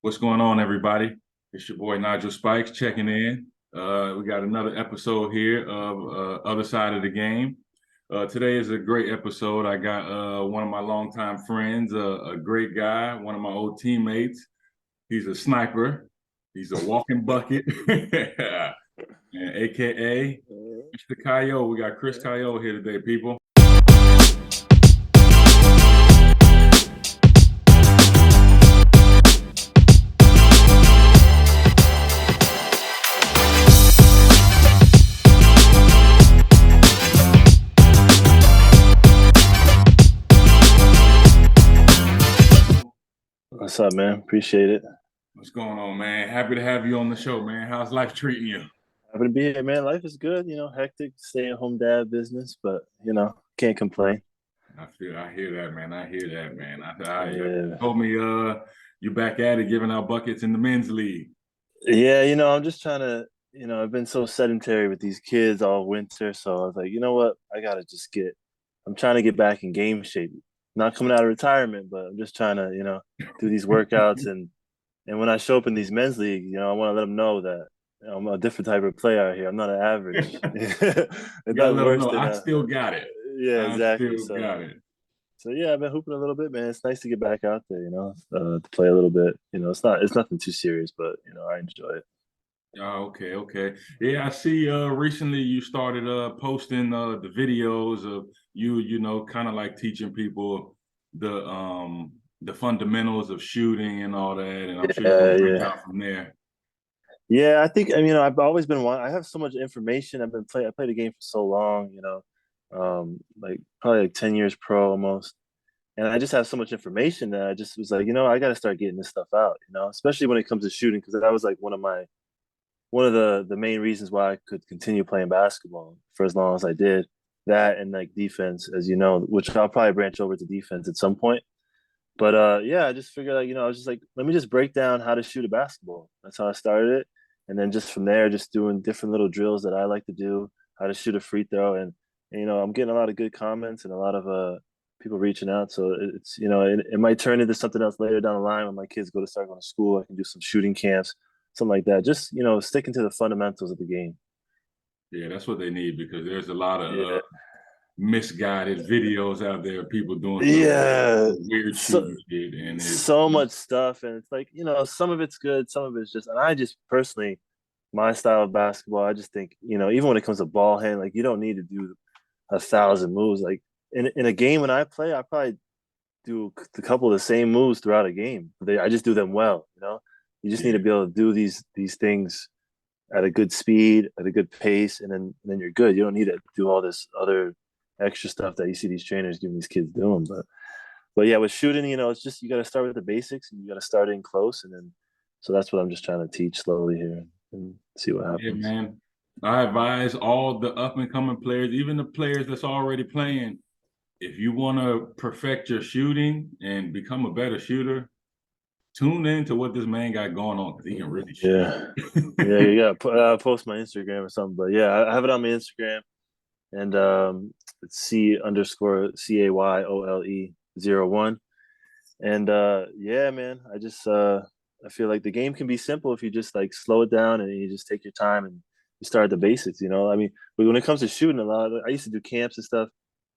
What's going on, everybody? It's your boy Nigel Spikes checking in. We got another episode here of Other Side of the Game. Today is a great episode. I got one of my longtime friends, a great guy, one of my old teammates. He's a sniper. He's a walking bucket, and AKA Mr. Cayole. We got Chris Cayole here today, people. What's up, man? Appreciate it. What's going on, man? Happy to have you on the show, man. How's life treating you? Happy to be here, man. Life is good, hectic, stay-at-home dad business, but can't complain. I hear that, man. I hear that, man. Yeah. You told me you're back at it, giving out buckets in the men's league. Yeah, I'm just trying to, I've been so sedentary with these kids all winter, so I was like, you know what? I'm trying to get back in game shape. Not coming out of retirement, but I'm just trying to, do these workouts and when I show up in these men's leagues, I want to let them know that I'm a different type of player out here. I'm not an average. You It's gotta not let them worse know than I still got it. yeah, I exactly. still got it. So yeah, I've been hooping a little bit, man. It's nice to get back out there, to play a little bit. It's nothing too serious, but I enjoy it. Oh, okay, okay. Yeah, I see recently you started posting the videos of you, kind of like teaching people the fundamentals of shooting and all that, and I'm sure you're gonna Yeah, break yeah. out from there. Yeah, I think I've always been one. I have so much information. I played the game for so long, like probably like 10 years pro almost. And I just have so much information that I just was like, I got to start getting this stuff out, especially when it comes to shooting, because that was like one of the main reasons why I could continue playing basketball for as long as I did. That and like defense, as you know, which I'll probably branch over to defense at some point. But yeah, I just figured I was just like, let me just break down how to shoot a basketball. That's how I started it. And then just from there, just doing different little drills that I like to do, how to shoot a free throw. And I'm getting a lot of good comments and a lot of people reaching out. So it's, it might turn into something else later down the line when my kids start going to school. I can do some shooting camps, something like that. Just, sticking to the fundamentals of the game. Yeah, that's what they need because there's a lot of Yeah. misguided videos out there, people doing some Yeah. weird So, shooting shit, and so much stuff. And it's like, some of it's good, some of it's just, and I just personally, my style of basketball, I just think, even when it comes to ball hand, like you don't need to do 1,000 moves. Like in a game when I play, I probably do a couple of the same moves throughout a game. I just do them well. You just need to yeah, be able to do these things at a good speed, at a good pace, and then you're good. You don't need to do all this other extra stuff that you see these trainers giving these kids doing. But yeah, with shooting, it's just you got to start with the basics and you got to start in close, and then so that's what I'm just trying to teach slowly here and see what yeah, happens. man. I advise all the up and coming players, even the players that's already playing, if you want to perfect your shooting and become a better shooter, tune in to what this man got going on because he can really shoot. Yeah, yeah, you got to post my Instagram or something. But yeah, I have it on my Instagram, and it's C_CAYOLE 01. And yeah, man, I feel like the game can be simple if you just like slow it down and you just take your time and you start at the basics. I mean, but when it comes to shooting, I used to do camps and stuff,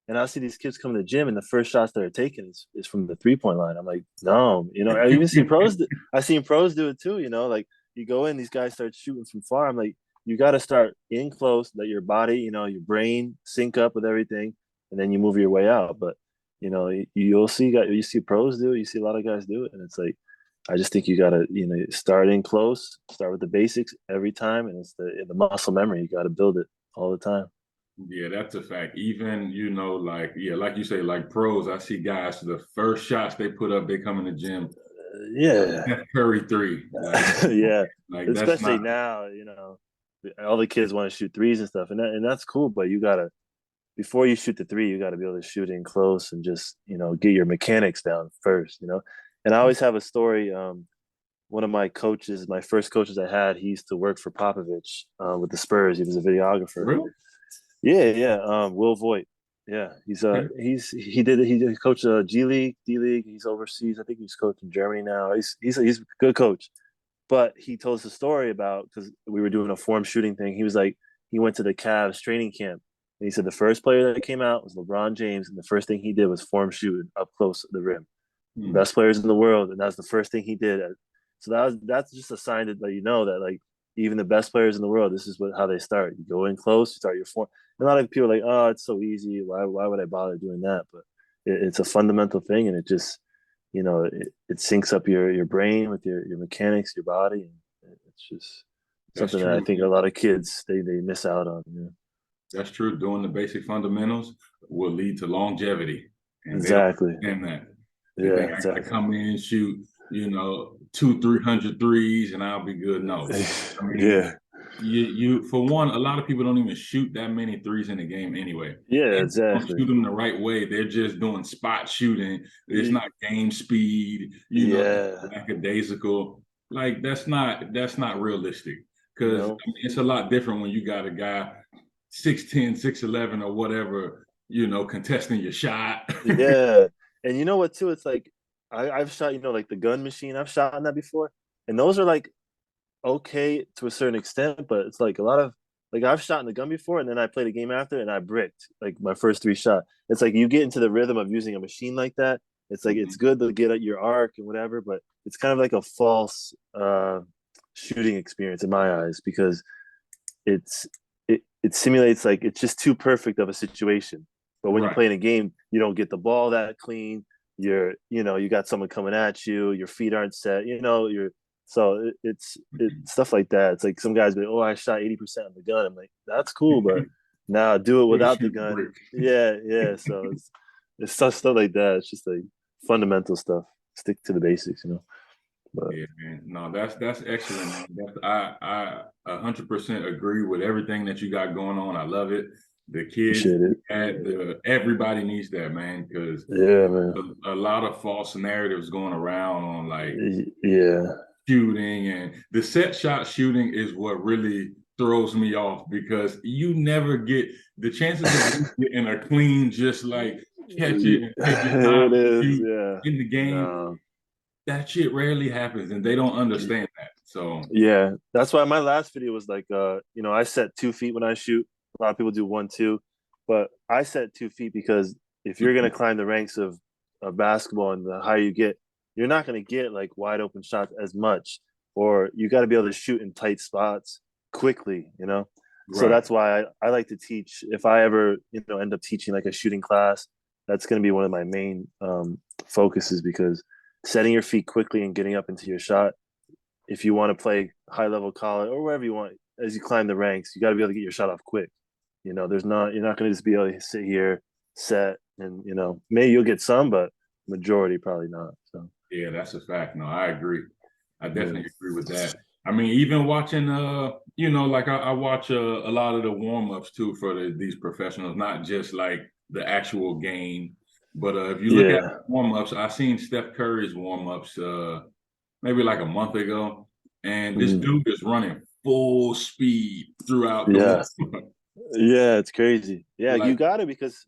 and I see these kids come to the gym, and the first shots they're taking is from the 3 point line. I'm like, no, I even see pros. I seen pros do it too. Like you go in, these guys start shooting from far. I'm like, you got to start in close, let your body, your brain sync up with everything, and then you move your way out. But you'll see you see pros do it, you see a lot of guys do it, and it's like I just think you gotta start in close, start with the basics every time, and it's the muscle memory. You got to build it all the time. Yeah, that's a fact. Even, like, yeah, like you say, like pros, I see guys, the first shots they put up, they come in the gym. Yeah, Steph Curry three. yeah. That's Especially not. now, all the kids want to shoot threes and stuff, and that's cool. But you gotta before you shoot the three, you gotta be able to shoot in close and just get your mechanics down first. And I always have a story. One of my coaches, my first coaches I had, he used to work for Popovich with the Spurs. He was a videographer. Really? Yeah, yeah. Will Voigt. Yeah, Okay. he coached G League, D League. He's overseas. I think he's coaching Germany now. He's a good coach. But he told us a story about because we were doing a form shooting thing. He was like, he went to the Cavs training camp, and he said the first player that came out was LeBron James, and the first thing he did was form shooting up close at the rim. Hmm. Best players in the world, and that's the first thing he did. So that's just a sign to let you know that like even the best players in the world, this is how they start. You go in close, you start your form. And a lot of people are like, oh, it's so easy. Why would I bother doing that? But it's a fundamental thing, and it just it syncs up your brain with your mechanics, your body, and it's just That's something that I true. think a lot of kids they miss out on. That's true. Doing the basic fundamentals will lead to longevity, and they don't Exactly. understand that. They think Yeah, I got to exactly. come in, shoot, two, 300 threes, and I'll be good. No, I mean, Yeah. you for one, a lot of people don't even shoot that many threes in a game anyway. Yeah, And don't exactly. shoot them the right way. They're just doing spot shooting. It's not game speed. Yeah. Lackadaisical. Like that's not realistic. Because No. it's a lot different when you got a guy 6'10", 6'11", or whatever, contesting your shot. Yeah. And you know what too? It's like I've shot, like the gun machine. I've shot on that before. And those are like okay to a certain extent, but it's like a lot of like I've shot in the gun before and then I played a game after and I bricked like my first three shot. It's like you get into the rhythm of using a machine like that. It's like it's good to get at your arc and whatever, but it's kind of like a false shooting experience in my eyes because it's it simulates like it's just too perfect of a situation. But when you Right. play in a game, you don't get the ball that clean. You got someone coming at you. Your feet aren't set. It's stuff like that. It's like some guys be, oh, I shot 80% on the gun. I'm like, that's cool, but now do it Still without the shoot gun. brick. And yeah, yeah. So it's stuff like that. It's just like fundamental stuff. Stick to the basics. But Yeah, man. No, that's excellent, man. I 100% agree with everything that you got going on. I love it. The kids, appreciate it. everybody needs that, man, because Yeah, man. a lot of false narratives going around on like Yeah. shooting, and the set shot shooting is what really throws me off because you never get the chances of you getting a clean, just like catch it and take your time It and is, shoot yeah. in the game. No. That shit rarely happens, and they don't understand that. So, Yeah. That's why my last video was like I set 2 feet when I shoot. A lot of people do 1, 2, but I set 2 feet because if you're gonna climb the ranks of basketball and the higher you get, you're not gonna get like wide open shots as much. Or you gotta be able to shoot in tight spots quickly. So right, that's why I like to teach if I ever, end up teaching like a shooting class, that's gonna be one of my main focuses because setting your feet quickly and getting up into your shot if you want to play high level college or wherever you want as you climb the ranks, you got to be able to get your shot off quick. You're not going to just be able to sit here, set, and maybe you'll get some, but majority probably not. So yeah, that's a fact. No, I agree. I yeah, definitely agree with that. I mean, even watching, like I watch a lot of the warm ups too for these professionals, not just like the actual game, but if you look at yeah, warm ups, I seen Steph Curry's warm ups maybe like a month ago, and this mm, dude is running full speed throughout the yeah, warm up. yeah. It's crazy. Yeah, you Like, got to because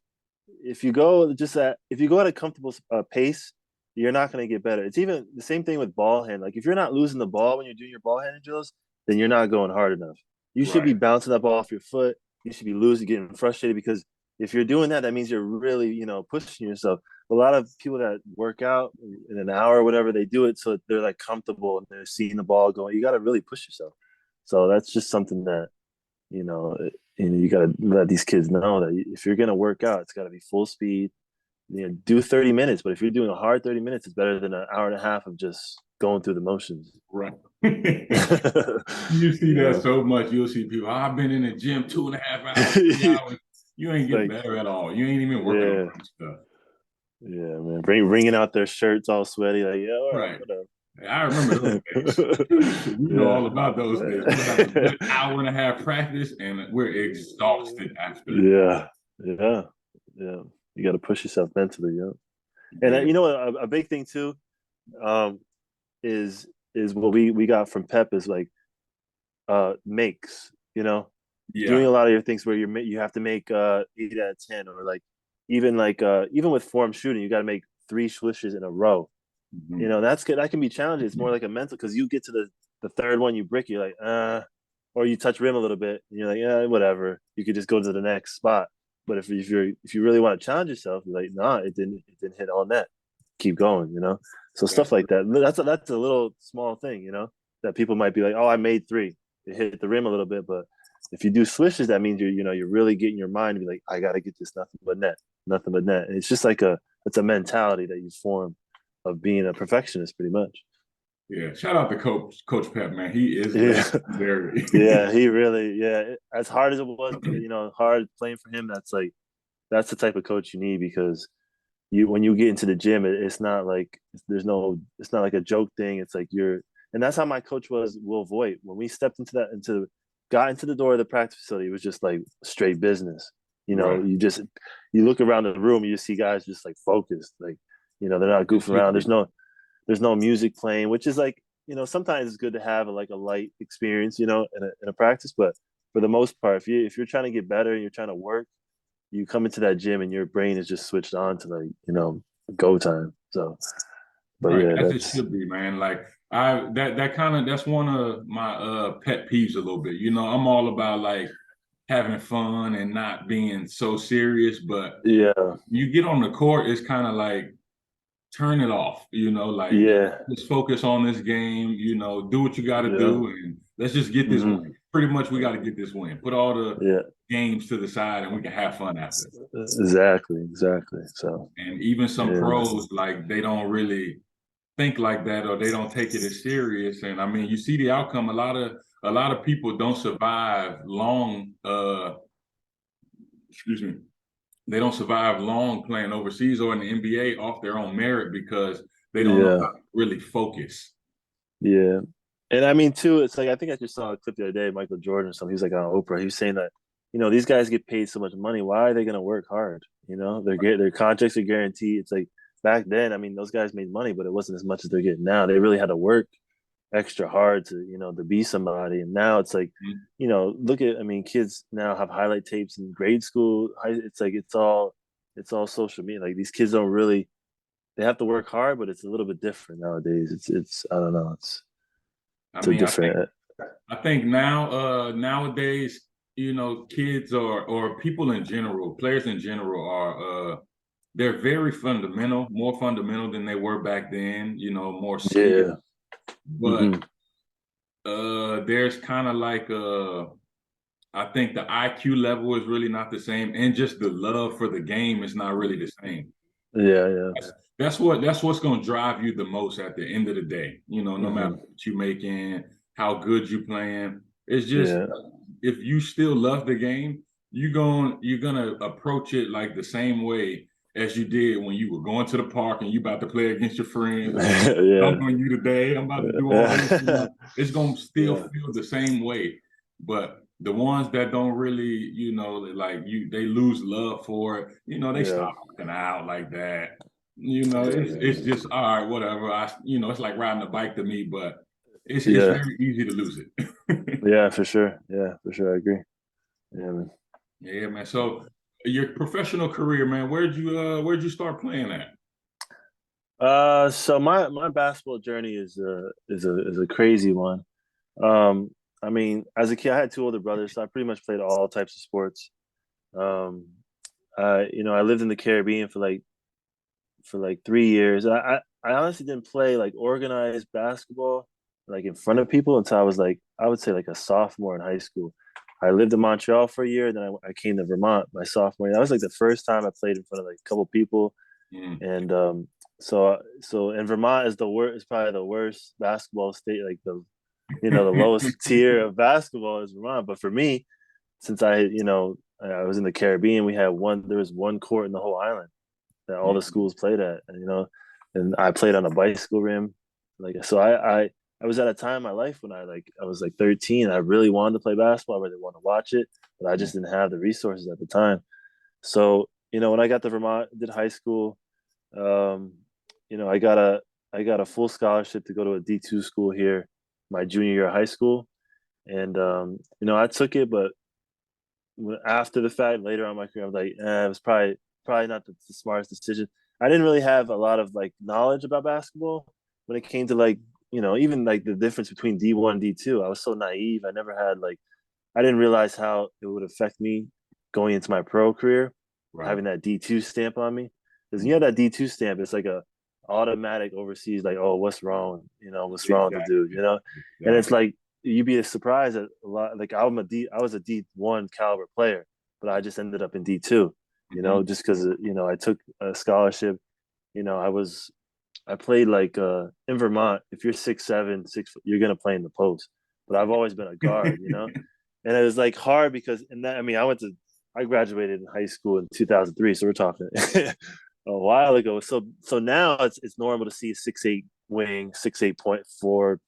if you go at a comfortable pace, you're not going to get better. It's even the same thing with ball hand. Like if you're not losing the ball when you're doing your ball handling drills, then you're not going hard enough. You should be right, bouncing that ball off your foot. You should be losing, getting frustrated because if you're doing that, that means you're really, pushing yourself. A lot of people that work out in an hour or whatever, they do it so they're like comfortable and they're seeing the ball going. You got to really push yourself. So that's just something that you know, you got to let these kids know that if you're gonna work out, it's got to be full speed. Do 30 minutes, but if you're doing a hard 30 minutes, it's better than an hour and a half of just going through the motions. right. You you see that know, so much. You'll see people, I've been in the gym 2.5 hours, 3 hours. You ain't getting like, better at all. You ain't even working on yeah, stuff. yeah, man, wringing out their shirts all sweaty, like, yeah, all right, Right. I remember those days. whatever. We know Yeah, all about those days. We'll have a good hour and a half practice, and we're exhausted after. yeah, yeah, yeah. You got to push yourself mentally, yeah. And Yeah. a big thing too, um, is what we got from Pep is like makes, doing Yeah. a lot of your things where you have to make 8 out of 10 or like even with form shooting, you got to make three swishes in a row. You Mhm. know, that's good. That can be challenging. It's more like a mental because you get to the third one, you brick, you're like, or you touch rim a little bit, and you're like, yeah, whatever. You could just go to the next spot. But if you really want to challenge yourself, you're like, nah, it didn't hit all net. Keep going, you know. So stuff That's like that. That's a little small thing, you know, that people might be like, oh, I made three. It hit the rim a little bit, but if you do swishes, that means you're really getting your mind to be like, I got to get this nothing but net, nothing but net. And it's just like it's a mentality that you form of being a perfectionist, pretty much. yeah. Shout out to Coach Pep, man. He is Yeah, legendary. yeah, he really, yeah. As hard as it was, hard playing for him. That's the type of coach you need because when you get into the gym, it's not like it's not like a joke thing. It's like and that's how my coach was, Will Voigt. When we stepped got into the door of the practice facility, it was just like straight business. You know, Right. you look around the room, you see guys just like focused, like they're not It goofing should around. be. There's no music playing, which is like sometimes it's good to have a light experience, in a practice, but for the most part, if you're trying to get better and you're trying to work, you come into that gym and your brain is just switched on to go time. So, but Right, yeah, as it that's should be, man. Like that's one of my pet peeves a little bit. I'm all about like having fun and not being so serious, but yeah, you get on the court, it's kind of like turn it off, like yeah, just focus on this game, do what you got to yeah, do, and let's just get this win. hmm Pretty much, we got to get this win. Put all the yeah, games to the side, and we can have fun after. exactly. So, And even some yeah, pros, like they don't really think like that, or they don't take it as serious. And I mean, you see the outcome. A lot of people don't survive long. Excuse me. They don't survive long playing overseas or in the NBA off their own merit because they don't know yeah, how to really focus. yeah. And I mean, too, it's like I think I just saw a clip the other day, Michael Jordan or something. He was like on Oprah. He was saying that, these guys get paid so much money. Why are they going to work hard? Their contracts are guaranteed. It's like back then. I mean, those guys made money, but it wasn't as much as they're getting now. They really had to work extra hard to be somebody. And now it's like, I mean, kids now have highlight tapes in grade school. It's like it's all social media. Like these kids don't really they have to work hard, but it's a little bit different nowadays. It's I don't know. I It's a mean, I think different. I think nowadays, kids or people in general, players in general are they're very fundamental, more fundamental than they were back then, more skill. Yeah. But Hmm. there's kind of like I think the IQ level is really not the same, and just the love for the game is not really the same. Yeah. Yeah. That's what's going to drive you the most at the end of the day. No matter Hmm. what you making, how good you playing. It's just Yeah. if you still love the game, you're gonna approach it like the same way as you did when you were going to the park and you about to play against your friends. I'm about to Yeah. dunk on you today. I'm about to do all this. Yeah. It's gonna still Yeah. feel the same way. But the ones that don't really, like they lose love for it. They Yeah. stop working out like that. It's Yeah. just all right, whatever. It's like riding a bike to me, but it's Yeah. very easy to lose it. Yeah. For sure. Yeah. For sure. I agree. Yeah, man. Yeah, man. So your professional career, man, where'd you start playing at? So my basketball journey is a crazy one. Um, I mean, as a kid, I had two older brothers, so I pretty much played all types of sports. Um, I lived in the Caribbean for like 3 years. I honestly didn't play like organized basketball like in front of people until I was like I would say like a sophomore in high school. I lived in Montreal for a year, then I came to Vermont my sophomore year. That was like the first time I played in front of like a couple people, Mm. and so in Vermont is the worst. It's probably the worst basketball state, like the lowest tier of basketball is Vermont. But for me, since I was in the Caribbean, there was one court in the whole island that all the Mm. schools played at, and I played on a bicycle rim. Like so, I was at a time in my life when I was like 13. I really wanted to play basketball. I really wanted to watch it, but I just didn't have the resources at the time. So when I got to Vermont, did high school, um, I got a full scholarship to go to a D2 school here, my junior year of high school, and I took it, but after the fact, later on in my career, I was like, it was probably probably not the smartest decision. I didn't really have a lot of like knowledge about basketball when it came to like even like the difference between D1 and D2. I was so naive. I never had like I didn't realize how it would affect me going into my pro career, Right. having that D2 stamp on me. Because when you have that D2 stamp, it's like a automatic overseas, like, oh, what's wrong? What's wrong with the dude, Exactly. And it's Exactly. like you'd be surprised at a lot. Like I was a D1 caliber player, but I just ended up in D2, Hmm. just because I took a scholarship. I played like in Vermont, if you're 6'7", 6 foot, you're gonna play in the post. But I've always been a guard. And it was like hard because in that I graduated in high school in 2003, so we're talking a while ago. So now it's normal to see a 6'8" wing, 6'8"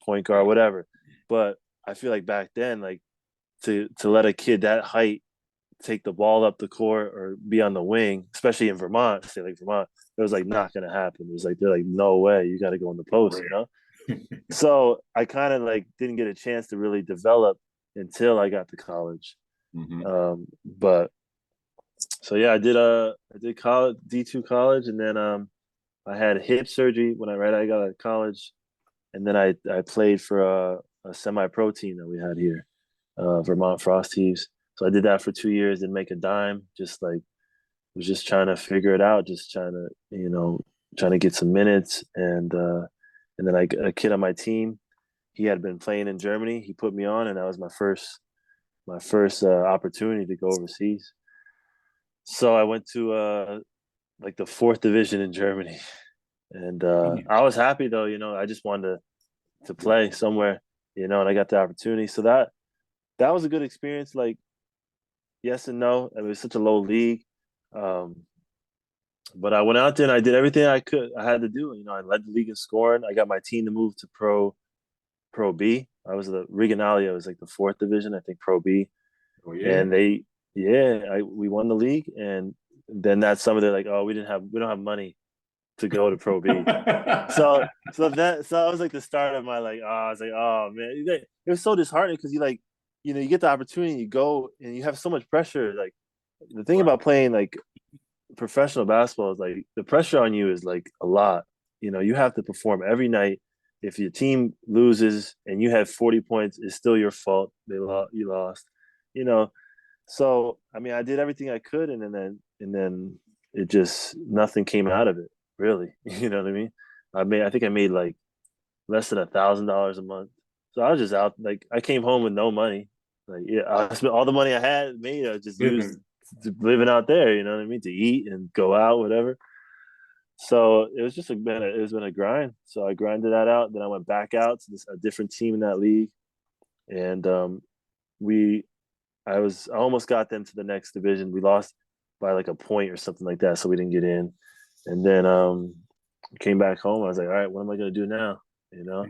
point guard, whatever. But I feel like back then, like to let a kid that height take the ball up the court or be on the wing, especially in Vermont, say like Vermont, it was like not gonna happen. It was like they're like, no way, you got to go in the post. So I kind of like didn't get a chance to really develop until I got to college. Hmm. But so yeah, I did college D2 college, and then I had hip surgery when I got out of college, and then I played for a semi pro team that we had here, Vermont Frost Heaves. So I did that for 2 years, didn't make a dime, just like was just trying to figure it out, just trying to get some minutes, and then a kid on my team, he had been playing in Germany. He put me on, and that was my first opportunity to go overseas. So I went to like the fourth division in Germany, and I was happy though. I just wanted to play somewhere, and I got the opportunity. So that was a good experience. Like yes and no. I mean, it was such a low league. Um, but I went out there and I did everything I had to do. I led the league in scoring. I got my team to move to Pro B. I was the Regionalia was like the fourth division, I think Pro B. Oh yeah. And we won the league. And then that summer they're like, oh, we don't have money to go to Pro B. So that was like the start of my like, oh, I was like, oh man, it was so disheartening because you get the opportunity, you go and you have so much pressure. Like the thing Right. about playing like professional basketball is like the pressure on you is like a lot. You have to perform every night. If your team loses and you have 40 points, it's still your fault. You lost. You know. So I mean, I did everything I could, and then it just nothing came out of it. Really, you know what I mean? I think I made like less than $1,000 a month. So I was just out. Like I came home with no money. Like yeah, I spent all the money I had made. I just used to living out there. You know what I mean? To eat and go out, whatever. So it was just it's been a grind. So I grinded that out. Then I went back out to a different team in that league, and we I almost got them to the next division. We lost by like a point or something like that, so we didn't get in. And then came back home. I was like, all right, what am I gonna do now? You know,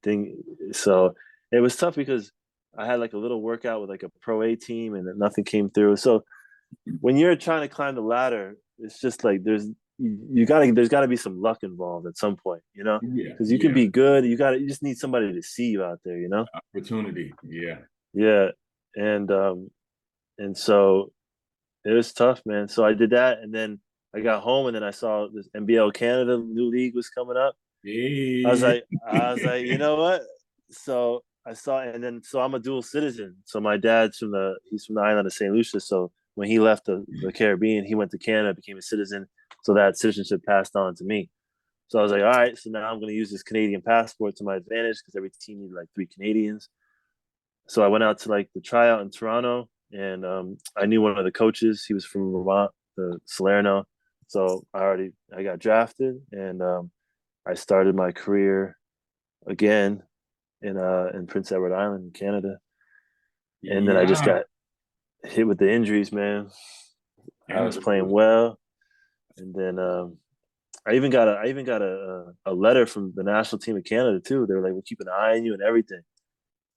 thing. So it was tough because I had like a little workout with like a pro A team, and nothing came through. So when you're trying to climb the ladder, it's just like there's got to be some luck involved at some point, Yeah. because you can Yeah. be good. You just need somebody to see you out there. Opportunity. Yeah. Yeah, and so it was tough, man. So I did that, and then I got home, and then I saw this NBL Canada new league was coming up. Yeah. I was like, you know what? So I saw, and then so I'm a dual citizen. So my dad's he's from the island of Saint Lucia. So when he left the Caribbean, he went to Canada, became a citizen. So that citizenship passed on to me. So I was like, all right, so now I'm going to use this Canadian passport to my advantage because every team needed like 3 Canadians. So I went out to like the tryout in Toronto, and I knew one of the coaches. He was from Vermont, the Salerno. So I got drafted, and I started my career again in Prince Edward Island, Canada. And then I just Yeah. got hit with the injuries, man. I was Canada playing was. well, and then I even got a letter from the national team of Canada too. They were like, "We'll keep an eye on you and everything."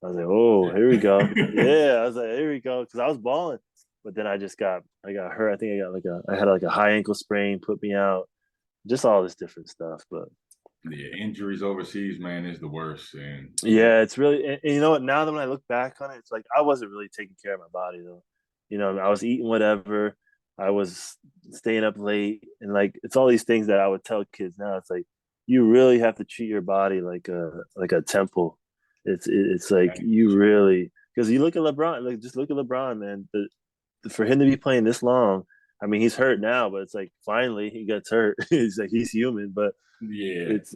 I was like, "Oh, here we go." Yeah, I was like, "Here we go," because I was balling, but then I got hurt. I think I had like a high ankle sprain, put me out. Just all this different stuff, but Yeah, injuries overseas, man, is the worst. And yeah, yeah, it's really, and you know what? Now that when I look back on it, it's like I wasn't really taking care of my body though. I was eating whatever. I was staying up late, and like it's all these things that I would tell kids now. It's like you really have to treat your body like a temple. It's like you really, because you look at LeBron, like just look at LeBron, man. For him to be playing this long, I mean, he's hurt now, but it's like finally he gets hurt. He's like he's human, but Yeah. it's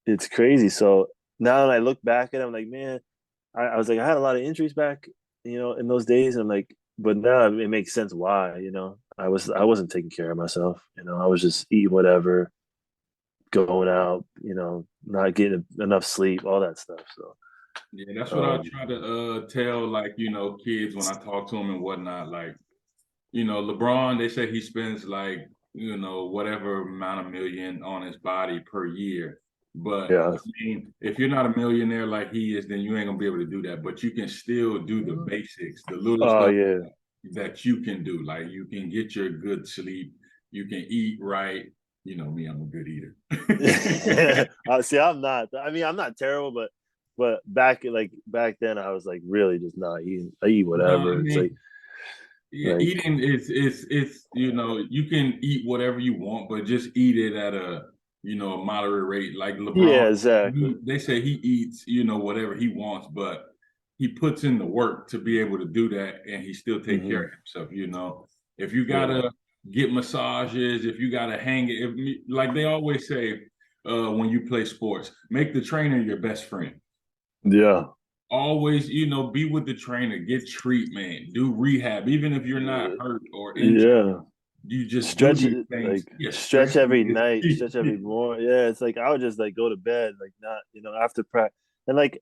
it's crazy. So now that I look back at him, like man, I was like I had a lot of injuries back, in those days. And I'm like, but now it makes sense why. I wasn't taking care of myself. I was just eating whatever, going out, not getting enough sleep, all that stuff. So Yeah, that's what I um, try to tell like, kids when I talk to them and whatnot. Like, LeBron, they say he spends like, whatever amount of million on his body per year. But yeah. I mean, if you're not a millionaire like he is, then you ain't gonna be able to do that. But you can still do the basics, the little Oh stuff yeah. that you can do. Like you can get your good sleep, you can eat right. You know me, I'm a good eater. See, I'm not. I mean, I'm not terrible, but back then, I was like really just not eating. I eat No, I whatever. It's like mean, yeah, like eating is you can eat whatever you want, but just eat it at a moderate rate. Like LeBron, yeah, exactly. they say he eats whatever he wants, but he puts in the work to be able to do that, and he still take care Hmm. of himself. If you Yeah, gotta get massages, if you gotta hang it, like they always say, when you play sports, make the trainer your best friend. yeah, Always, be with the trainer, get treatment, do rehab, even if you're not hurt or injured. yeah. You just do Stretch these it, things. like Yeah, stretch stretching every is night, key. stretch every morning. Yeah, it's like I would just like go to bed, like not, after practice. And like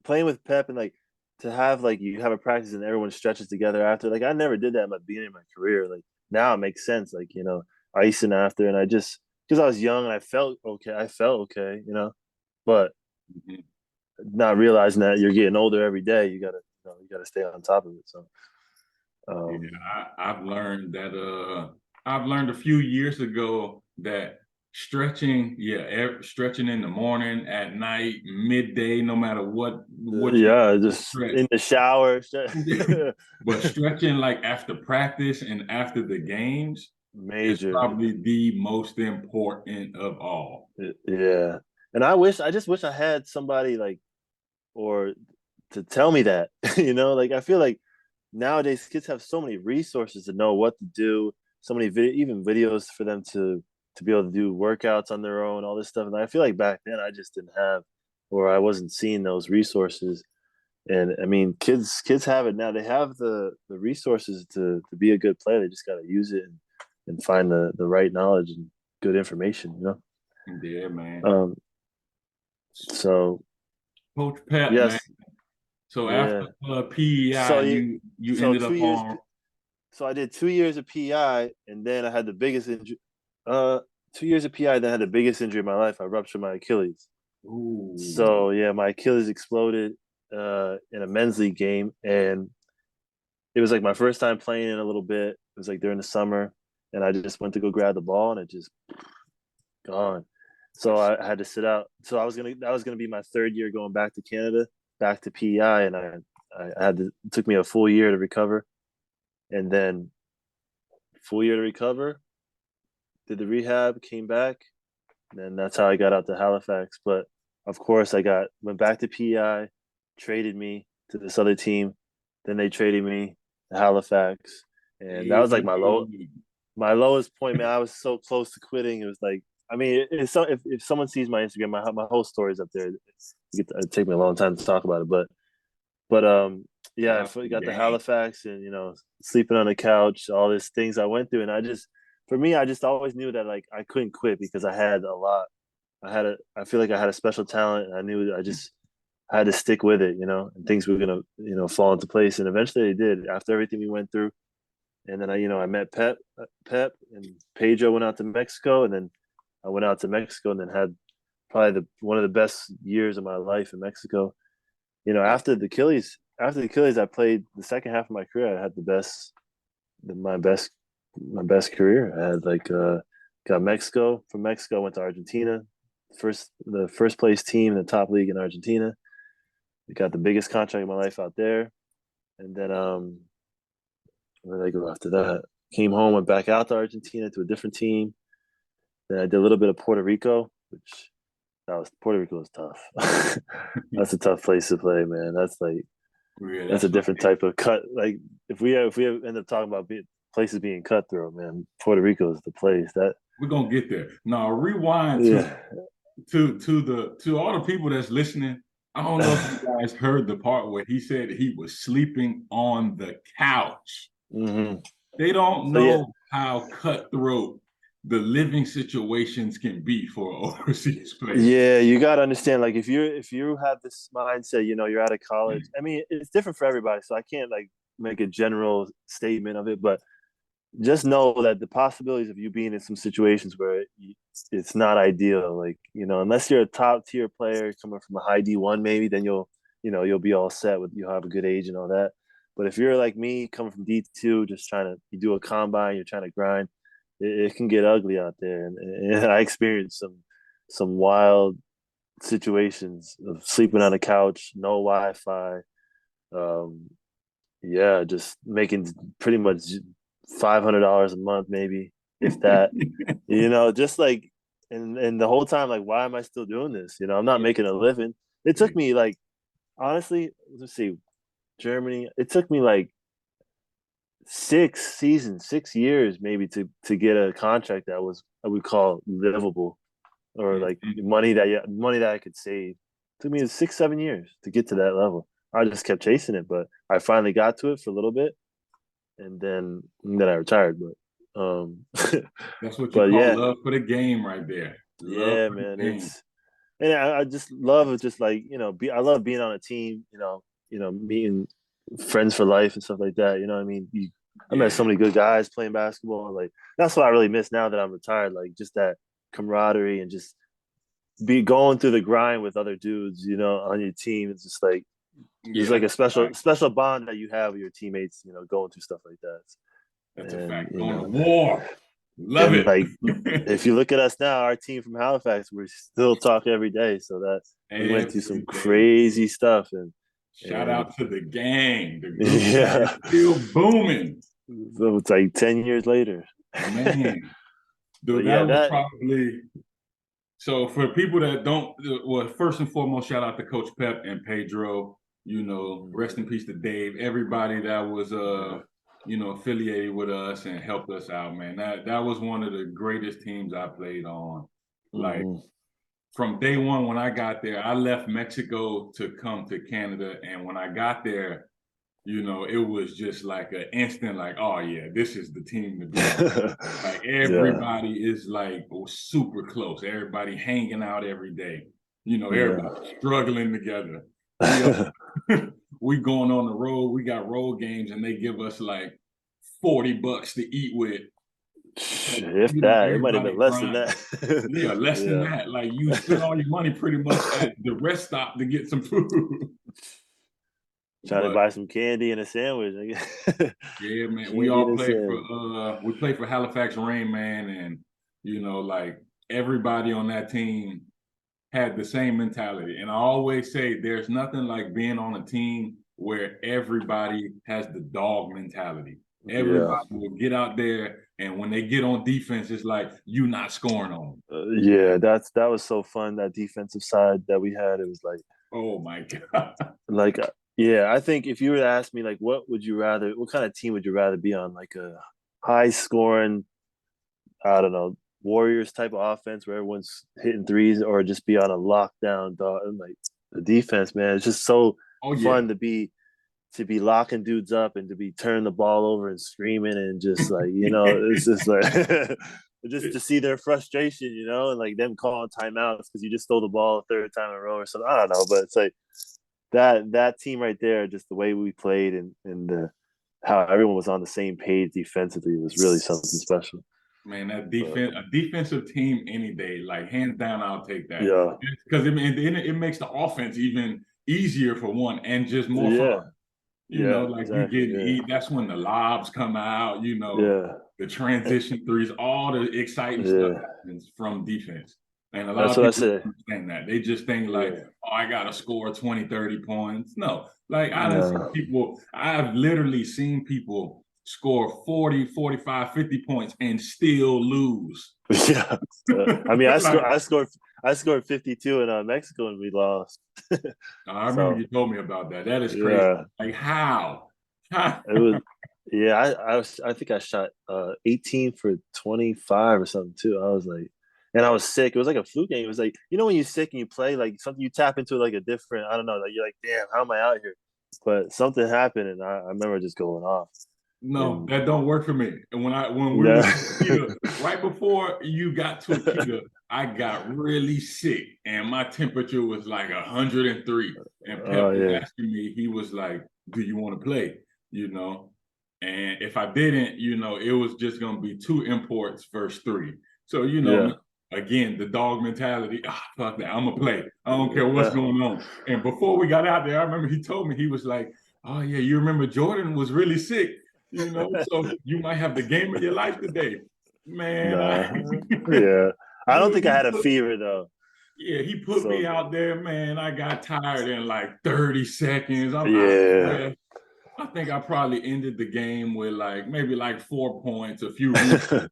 playing with Pep, and like to have like you have a practice and everyone stretches together after. Like I never did that in my beginning of my career. Like now it makes sense. Like, icing after, and I just because I was young and I felt okay. I felt okay, but Mhm. not realizing that you're getting older every day. You gotta stay on top of it. So Yeah, um I've learned a few years ago that stretching, yeah, stretching in the morning, at night, midday, no matter what you yeah, do, just stretch. in the shower. But stretching like after practice and after the games is Major. probably the most important of all. Yeah. And I just wish I had somebody like, or to tell me that, like I feel like nowadays kids have so many resources to know what to do, so many even videos for them to be able to do workouts on their own, all this stuff. And I feel like back then I just didn't have, or I wasn't seeing those resources. And I mean, kids have it now. They have the resources to be a good player. They just got to use it and find the right knowledge and good information. Yeah, man. Um, so Coach Pep, man. yes, So after yeah. PEI, So you you so ended two up years. on. So I did 2 years of PI, and then I had the biggest injury. Uh, 2 years of PI, then I had the biggest injury of my life. I ruptured my Achilles. Ooh, So yeah, my Achilles exploded in a men's league game, and it was like my first time playing in a little bit. It was like during the summer, and I just went to go grab the ball, and it just gone. So that's I had to sit out. So that was gonna be my third year going back to Canada, back to PEI, and I had to. It took me a full year to recover, and then full year to recover. Did the rehab, came back, and that's how I got out to Halifax. But of course, I went back to PEI, traded me to this other team. Then they traded me to Halifax, and that was like hey. my lowest point, man. I was so close to quitting. It was like, I mean, if someone sees my Instagram, my whole story is up there. It'd take me a long time to talk about it, but yeah, That's I the got to game. Halifax, and sleeping on the couch, all these things I went through, and for me, I just always knew that like I couldn't quit because I had a lot. I feel like I had a special talent, and I knew I just had to stick with it, and things were gonna, fall into place, and eventually they did after everything we went through. And then I met Pep, and Pedro went out to Mexico, and then I went out to Mexico, and then had probably the one of the best years of my life in Mexico. After the Achilles, I played the second half of my career. I had my best career. I had like got Mexico. From Mexico, I went to Argentina. The first place team in the top league in Argentina. We got the biggest contract of my life out there. And then where did I go after that? came home, went back out to Argentina to a different team. Then I did a little bit of Puerto Rico, which that was Puerto Rico was tough. That's a tough place to play, man. That's like Yeah, that's a that's like different type of cut. Like if we end up talking about places being cutthroat, man, Puerto Rico is the place. That we're gonna get there. Now rewind yeah. to all the people that's listening. I don't know if you guys heard the part where he said he was sleeping on the couch. hmm They don't So yeah, know how cutthroat the living situations can be for an overseas player. yeah, you got to understand. Like if you have this mindset, you're out of college. I mean, it's different for everybody, so I can't like make a general statement of it, but just know that the possibilities of you being in some situations where it's not ideal, like unless you're a top tier player coming from a high D1, maybe then you'll be all set with you'll have a good age and all that. But if you're like me, coming from D2, just trying to you do a combine, you're trying to grind, it can get ugly out there, and I experienced some wild situations of sleeping on a couch, no Wi-Fi, um, yeah, just making pretty much $500 a month, maybe if that. Just like, and the whole time, like, why am I still doing this? I'm not making a living. It took me like, honestly, let's see, Germany. It took me like 6 seasons, 6 years, maybe to get a contract that was I would call livable, or like money that I could save. It took me 6, 7 years to get to that level. I just kept chasing it, but I finally got to it for a little bit, and then I retired. That's what you But call yeah, love for the game right there. Love yeah, for man, the game. and I just love it. Just like I love being on a team. Meeting friends for life and stuff like that. You know what I mean? I met Yeah. so many good guys playing basketball. Like that's what I really miss now that I'm retired. Like just that camaraderie and just be going through the grind with other dudes. On your team. It's just like there's Yeah, like a that's a special fact. special bond that you have with your teammates. Going through stuff like that. That's a And fact. Going to war. Love and it. like if you look at us now, our team from Halifax, we still talk every day. So that we went through some Every day. crazy stuff, and Shout and out to the gang. The group chat is yeah, still booming. so it's like 10 years later. Man, But dude, that yeah, was that probably so for people that don't, well, first and foremost, shout out to Coach Pep and Pedro. Rest in peace to Dave. Everybody that was yeah. affiliated with us and helped us out, man. That was one of the greatest teams I played on. Like hmm from day one when I got there, I left Mexico to come to Canada. And when I got there, it was just like an instant, like, oh yeah, this is the team to be on. Like yeah, everybody is like super close. Everybody hanging out every day. yeah. Everybody struggling together. We we going on the road. We got road games, and they give us like $40 to eat with. So If that, it might have everybody been less than grind. that. Yeah, less than Yeah. that. Like you spend all your money pretty much at the rest stop to get some food. Trying to But buy some candy and a sandwich. yeah, man. We Candy all and a play sandwich. for Halifax Rain, man, and like everybody on that team had the same mentality. And I always say there's nothing like being on a team where everybody has the dog mentality. Yeah. Everybody will get out there, and when they get on defense, it's like you not scoring on them. Yeah, that was so fun. That defensive side that we had, it was Oh my god! like yeah. I think if you were to ask me like, what kind of team would you rather be on? Like a high scoring, I don't know, Warriors type of offense where everyone's hitting threes, or just be on a lockdown dog like the defense, man. It's just so Oh yeah, fun to be locking dudes up and to be turning the ball over and screaming and just like it's just like just to see their frustration, and like them calling timeouts because you just stole the ball a third time in a row or something. I don't know, but it's like that team right there, just the way we played and how everyone was on the same page defensively was really something special. man, that But defense, a defensive team any day, like hands down, I'll take that yeah, because it makes the offense even easier for one and just more fun. yeah, yeah, Like you exactly, get to yeah, eat. That's when the lobs come out. yeah, The transition threes, all the exciting stuff yeah. happens from defense. And a lot That's of what I people said. don't understand that. They just think like, Yeah, oh, I gotta score 20, 30 points. No, like I done see no, people. I've literally seen people score 40, 45, 50 points and still lose. Yeah. I mean, Like, I scored 52 in Mexico and we lost. I remember So you told me about that. That is crazy. yeah, Like how? How? it was. Yeah, I think I shot 18 for 25 or something too. I was like, and I was sick. It was like a flu game. It was like, you know when you're sick and you play like something, you tap into like a different, I don't know, like you're like, damn, how am I out here? But something happened and I remember just going off. No, And that don't work for me. And when we no, was in Akita, right before you got to Akita, I got really sick and my temperature was like 103. And oh Pep was yeah, asking me, he was like, "Do you want to play?" You know, and if I didn't, it was just gonna be two imports versus three. So yeah, again, the dog mentality. Ah, fuck that, I'm gonna play. I don't care what's yeah, going on. And before we got out there, I remember he told me he was like, "Oh yeah, you remember Jordan was really sick." So you might have the game of your life today. Man, nah, yeah. I don't dude, think I had a fever though. he put me So out there, man. I got tired in like 30 seconds. I'm out of yeah, breath. I think I probably ended the game with like maybe like 4 points, a few rebounds.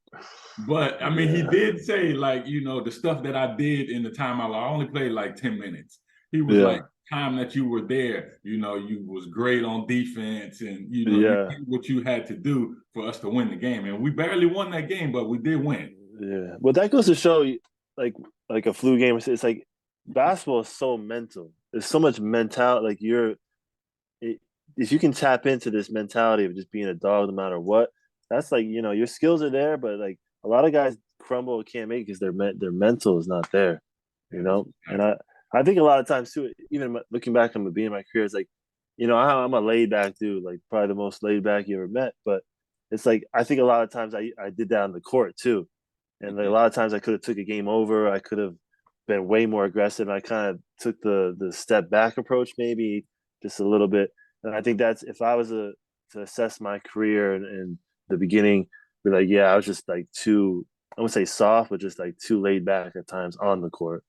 But I mean, he yeah, did say like, the stuff that I did in the time I only played like 10 minutes. He was like, yeah, time that you were there, you was great on defense and you yeah. did what you had to do for us to win the game. And we barely won that game, but we did win. Yeah. Well, that goes to show you, like, like a flu game. It's like basketball is so mental. There's so much mentality. Like it, if you can tap into this mentality of just being a dog no matter what, that's like your skills are there, but like a lot of guys crumble and can't make it because their mental is not there. That is And fact. I think a lot of times too, even looking back on being in my career, it's like, I'm a laid back dude, like probably the most laid back you ever met. But it's like I think a lot of times I did that on the court too, and like a lot of times I could have took a game over. I could have been way more aggressive. I kind of took the step back approach, maybe just a little bit. And I think that's if I was to assess my career in the beginning, be like, yeah, I was just like too, I wouldn't say soft, but just like too laid back at times on the court,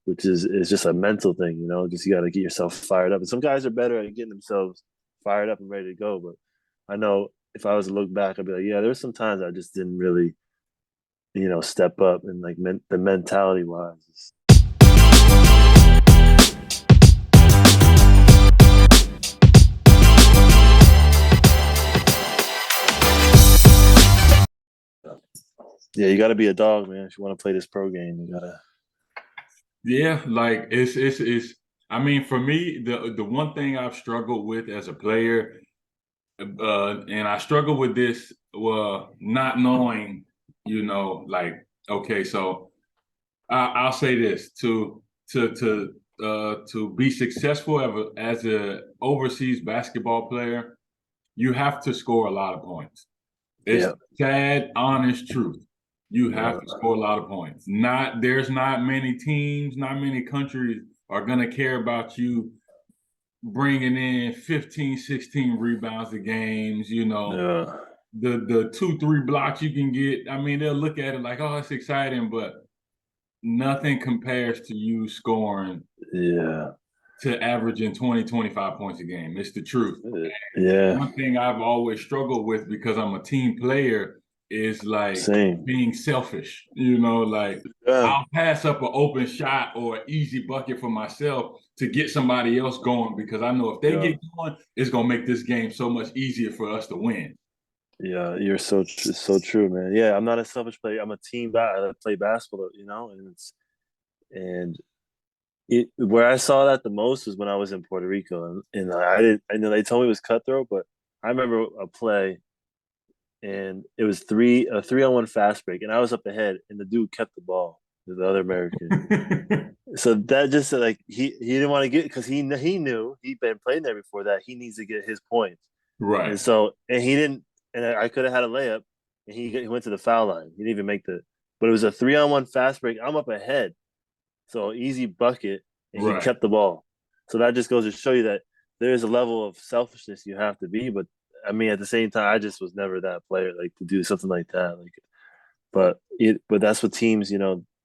which is just a mental thing, Just you got to get yourself fired up. And some guys are better at getting themselves fired up and ready to go. But I know if I was to look back, I'd be like, yeah, there's some times I just didn't really, step up and like the mentality wise. Yeah, you got to be a dog, man. If you want to play this pro game, you gotta. Yeah, like it's I mean, for me, the one thing I've struggled with as a player, and I struggle with this, not knowing, like, okay, so I'll say this to be successful as a overseas basketball player, you have to score a lot of points. It's Yeah, sad, honest truth. You have yeah, to score a lot of points. There's not many teams, not many countries are gonna care about you bringing in 15, 16 rebounds a games, yeah, the 2, 3 blocks you can get. I mean, they'll look at it like, oh, it's exciting, but nothing compares to you scoring yeah, to averaging 20, 25 points a game. It's the truth. yeah. One thing I've always struggled with because I'm a team player is like Same. being selfish. Like Yeah, I'll pass up an open shot or an easy bucket for myself to get somebody else going because I know if they yeah, get going, it's gonna make this game so much easier for us to win. yeah. You're so true, man. Yeah, I'm not a selfish player. I'm a I play basketball, and where I saw that the most was when I was in Puerto Rico, and I did. I know they told me it was cutthroat, but I remember a play, and it was a 3-on-1 fast break, and I was up ahead, and the dude kept the ball, the other American. So that just like he didn't want to get because he knew he'd been playing there before that he needs to get his points, Right, and he didn't, and I could have had a layup, and he went to the foul line. He didn't even make but it was a 3-on-1 fast break. I'm up ahead, so easy bucket, and he right. kept the ball. So that just goes to show you that there is a level of selfishness you have to be. But I mean, at the same time, I just was never that player like to do something like that. But that's what teams, a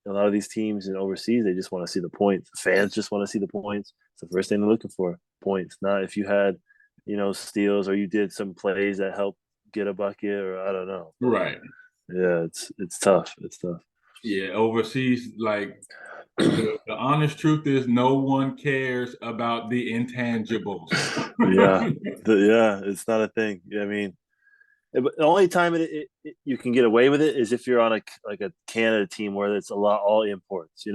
lot of these teams in overseas, they just want to see the points. The fans just want to see the points. It's the first thing they're looking for, points. Not if you had, steals or you did some plays that helped get a bucket, or I don't know. But Right. yeah, it's tough. It's tough. Yeah, overseas, like the honest truth is no one cares about the intangibles. Yeah, it's not a thing. Yeah, I mean, but the only time you can get away with it is if you're on a Canada team where it's a lot all imports, or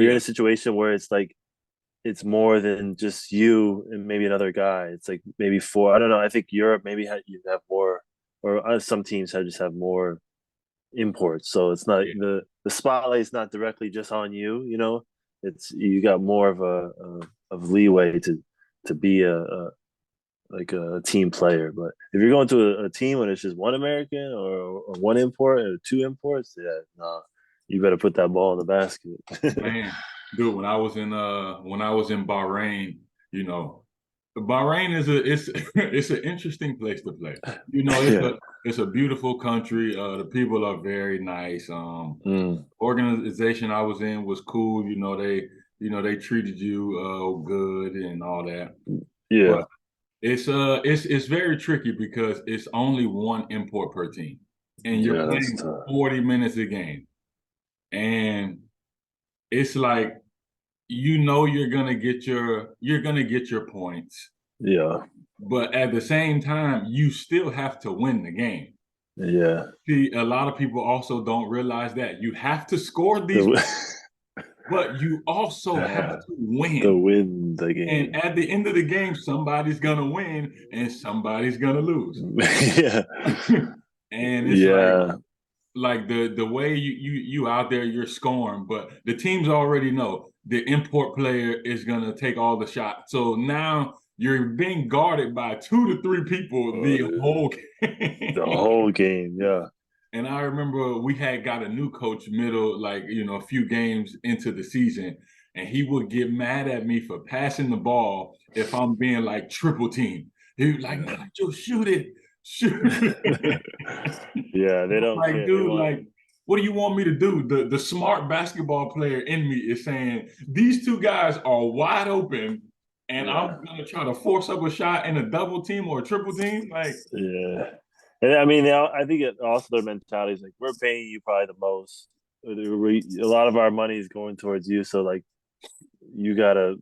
you're in Yeah, a situation where it's like it's more than just you and maybe another guy. It's like maybe four. I don't know. I think Europe maybe you have more, or some teams have just have more imports. So it's not yeah, the spotlight is not directly just on you. It's you got more of of leeway to be a like a team player. But if you're going to a team and it's just one American or one import or two imports, yeah, nah, you better put that ball in the basket. man, dude. When I was in Bahrain, you know, Bahrain is a it's it's an interesting place to play. You know, Yeah. it's a beautiful country. The people are very nice. Mm. Organization I was in was cool. They treated you good and all that. Yeah. But it's very tricky because it's only one import per team, and you're Yeah, that's playing tough. 40 minutes a game, and it's like you're gonna get your points, Yeah. but at the same time you still have to win the game. Yeah. See, a lot of people also don't realize that you have to score these The points, but you also have to the win. win the And game. at the end of the game, somebody's gonna win and somebody's gonna lose. Yeah. And it's Yeah. like the way you out there, you're scoring, but the teams already know the import player is gonna take all the shots. So now you're being guarded by 2 to 3 people Oh, the dude. whole The game. whole game. Yeah. And I remember we had got a new coach middle, like, a few games into the season, and he would get mad at me for passing the ball if I'm being like triple team. He was like, Yeah. Nigel, shoot it, shoot it. Yeah, they don't Like, care. They dude, want like, what do you want me to do? The smart basketball player in me is saying these two guys are wide open, and I'm yeah. gonna try to force up a shot in a double team or a triple team. Like, Yeah. And I mean, I think it also their mentality is like we're paying you probably the most. A lot of our money is going towards you, so like you gotta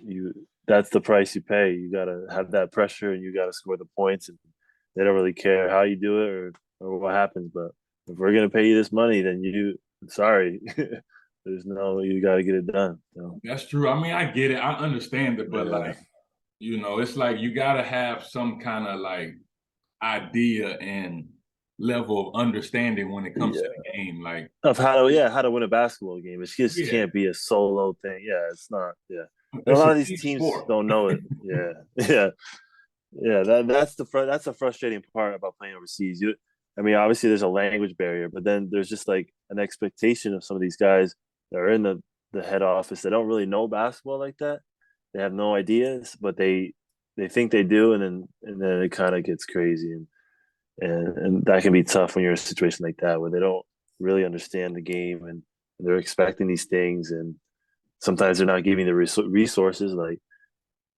you that's the price you pay. You gotta have that pressure and you gotta score the points, and they don't really care how you do it or what happens. But if we're gonna pay you this money, then sorry. There's no you gotta get it done. that's true. I mean, I get it. I understand it, but Yeah. like, it's like you gotta have some kind of like idea and level of understanding when it comes to Yeah. the game. Like, Of how to win a basketball game. It just yeah, can't be a solo thing. Yeah, it's not. Yeah. And a it's lot a of these team teams sport. don't know it. Yeah. Yeah. Yeah, that's the frustrating part about playing overseas. I mean, obviously there's a language barrier, but then there's just like an expectation of some of these guys that are in the head office that don't really know basketball like that. They have no ideas, but they think they do, and then it kind of gets crazy, and that can be tough when you're in a situation like that where they don't really understand the game and they're expecting these things, and sometimes they're not giving the resources like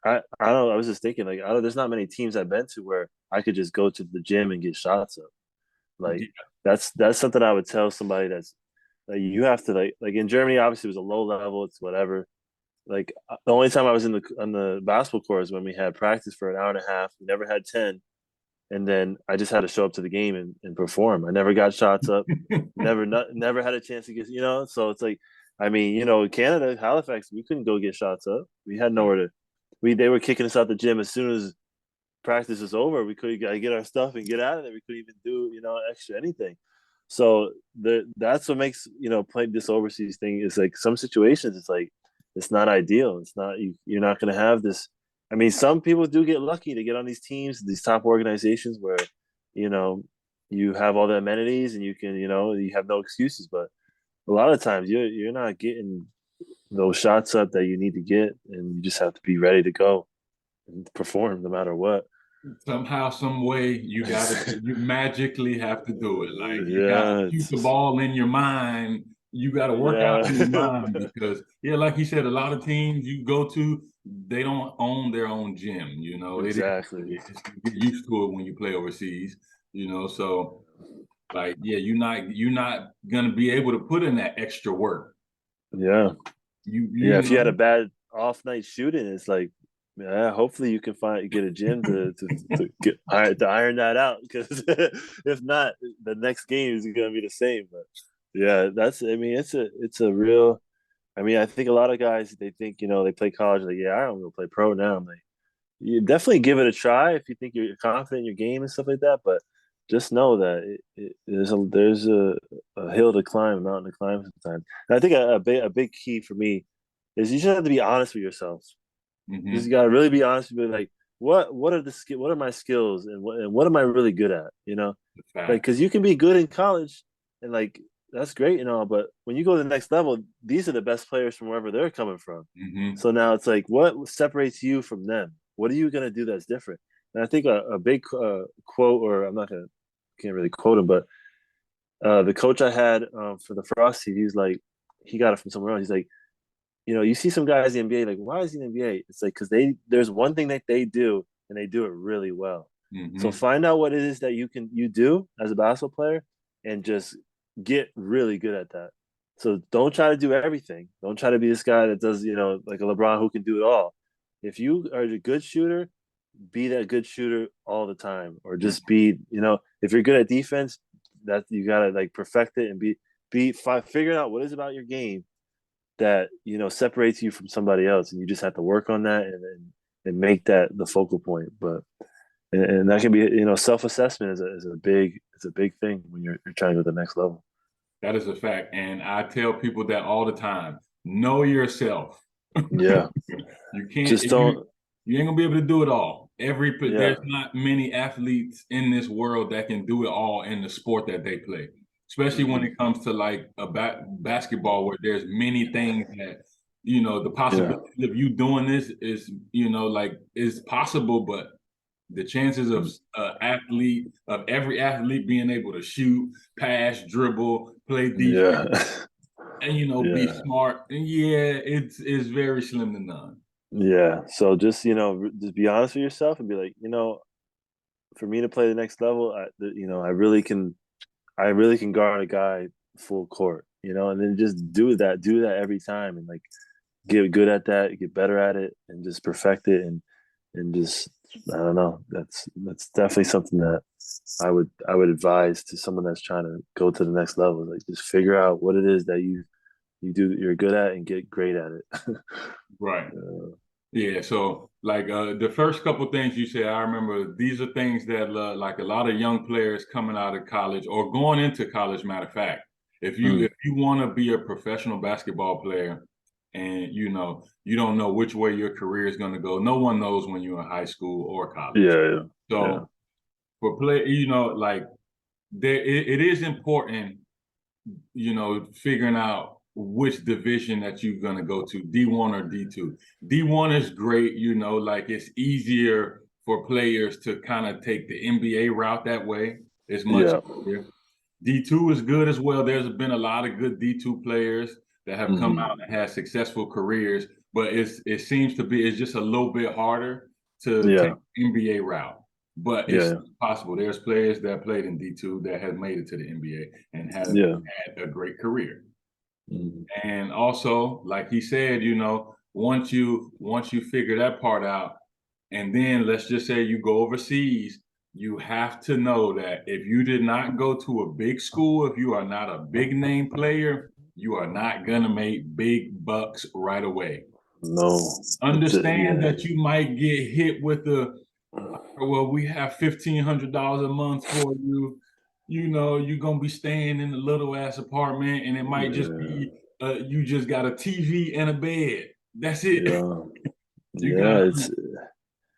I don't know. I was just thinking, like, I don't. There's not many teams I've been to where I could just go to the gym and get shots up. Like, that's something I would tell somebody that's like you have to like in Germany. Obviously, it was a low level. It's whatever. Like the only time I was in the on the basketball court is when we had practice for an hour and a half. We never had 10, and then I just had to show up to the game and perform. I never got shots up. Never had a chance to get. So it's like, I mean, Canada, Halifax, we couldn't go get shots up. We had nowhere to. They were kicking us out the gym as soon as practice was over. We couldn't get our stuff and get out of there. We couldn't even do extra anything. So that's what makes playing this overseas thing is like some situations it's like it's not ideal. It's not you're not going to have this. I mean, some people do get lucky to get on these teams, these top organizations where you know you have all the amenities and you can you have no excuses. But a lot of times you're not getting those shots up that you need to get, and you just have to be ready to go and perform no matter what. Somehow, some way, you magically have to do it. Like, you got to Yeah, keep it's the just, ball in your mind. You got to work out yeah, in your mind because, yeah, like you said, a lot of teams you go to, they don't own their own gym. It is what exactly. it is. You get used to it when you play overseas. So like, yeah, you're not gonna be able to put in that extra work. Yeah. You Yeah, you if you had a know. bad off night shooting, it's like, yeah, hopefully you can get a gym to iron that out because if not, the next game is gonna be the same. But yeah, I mean, it's a real. I mean, I think a lot of guys they think they play college like, yeah, I don't want to play pro now. I'm like, you definitely give it a try if you think you're confident in your game and stuff like that. But just know that there's a hill to climb, a mountain to climb sometimes. And I think a big key for me is you just have to be honest with yourself. Just Hmm. you gotta really be honest with me, like what are my skills and what am I really good at? The Like fact. because you can be good in college and like that's great and all, but when you go to the next level, these are the best players from wherever they're coming from. Hmm. So now it's like, what separates you from them? What are you gonna do that's different? And I think a big quote, or I'm not gonna can't really quote him, but the coach I had for the Frosty, he's like, he got it from somewhere else. He's like, you see some guys in the NBA, like, why is he in the NBA? It's like because there's one thing that they do and they do it really well. So Hmm. find out what it is that you do as a basketball player and just get really good at that. So don't try to do everything. Don't try to be this guy that does, like a LeBron who can do it all. If you are a good shooter, be that good shooter all the time, or just be, if you're good at defense, that you gotta like perfect it and figuring out what is about your game that separates you from somebody else, and you just have to work on that and make that the focal point. But and that can be self assessment is a big thing when you're trying to go to the next level. That is a fact. And I tell people that all the time. Know yourself. Yeah, You can't just you don't. you ain't gonna be able to do it all. There's Yeah, not many athletes in this world that can do it all in the sport that they play. Especially when hmm it comes to like a basketball where there's many things that the yeah, possibility of you doing this is like is possible, but the chances of every athlete being able to shoot, pass, dribble, play defense, yeah, and be yeah, smart, and yeah, it's very slim to none. yeah. So just be honest with yourself and be like, for me to play the next level, I really can guard a guy full court, and then just do that every time, and like get good at that, get better at it, and just perfect it, and just I don't know. That's definitely something that I would advise to someone that's trying to go to the next level. Like just figure out what it is that you're good at and get great at it. Right. Yeah, so like the first couple things you said, I remember these are things that like a lot of young players coming out of college or going into college. Matter of fact, if you Mm. if you want to be a professional basketball player and you don't know which way your career is going to go, no one knows when you're in high school or college. Yeah, yeah, So for play, like it is important figuring out which division that you're going to go to, D1 or D2. D1 is great, like it's easier for players to kind of take the NBA route that way. It's much yeah, easier. D2 is good as well. There's been a lot of good D2 players that have come hmm out and had successful careers, but it seems to be it's just a little bit harder to take yeah, the NBA route. But it's yeah, possible. There's players that played in D2 that have made it to the NBA and have yeah. had a great career. Mhm. And also, like he said, once you figure that part out, and then let's just say you go overseas, you have to know that if you did not go to a big school, if you are not a big name player, you are not gonna make big bucks right away. No, Understand yeah, that you might get hit with the well, we have $1,500 a month for you. You're gonna be staying in a little ass apartment, and it might just yeah, be you just got a TV and a bed. That's it. yeah, You yeah. got It's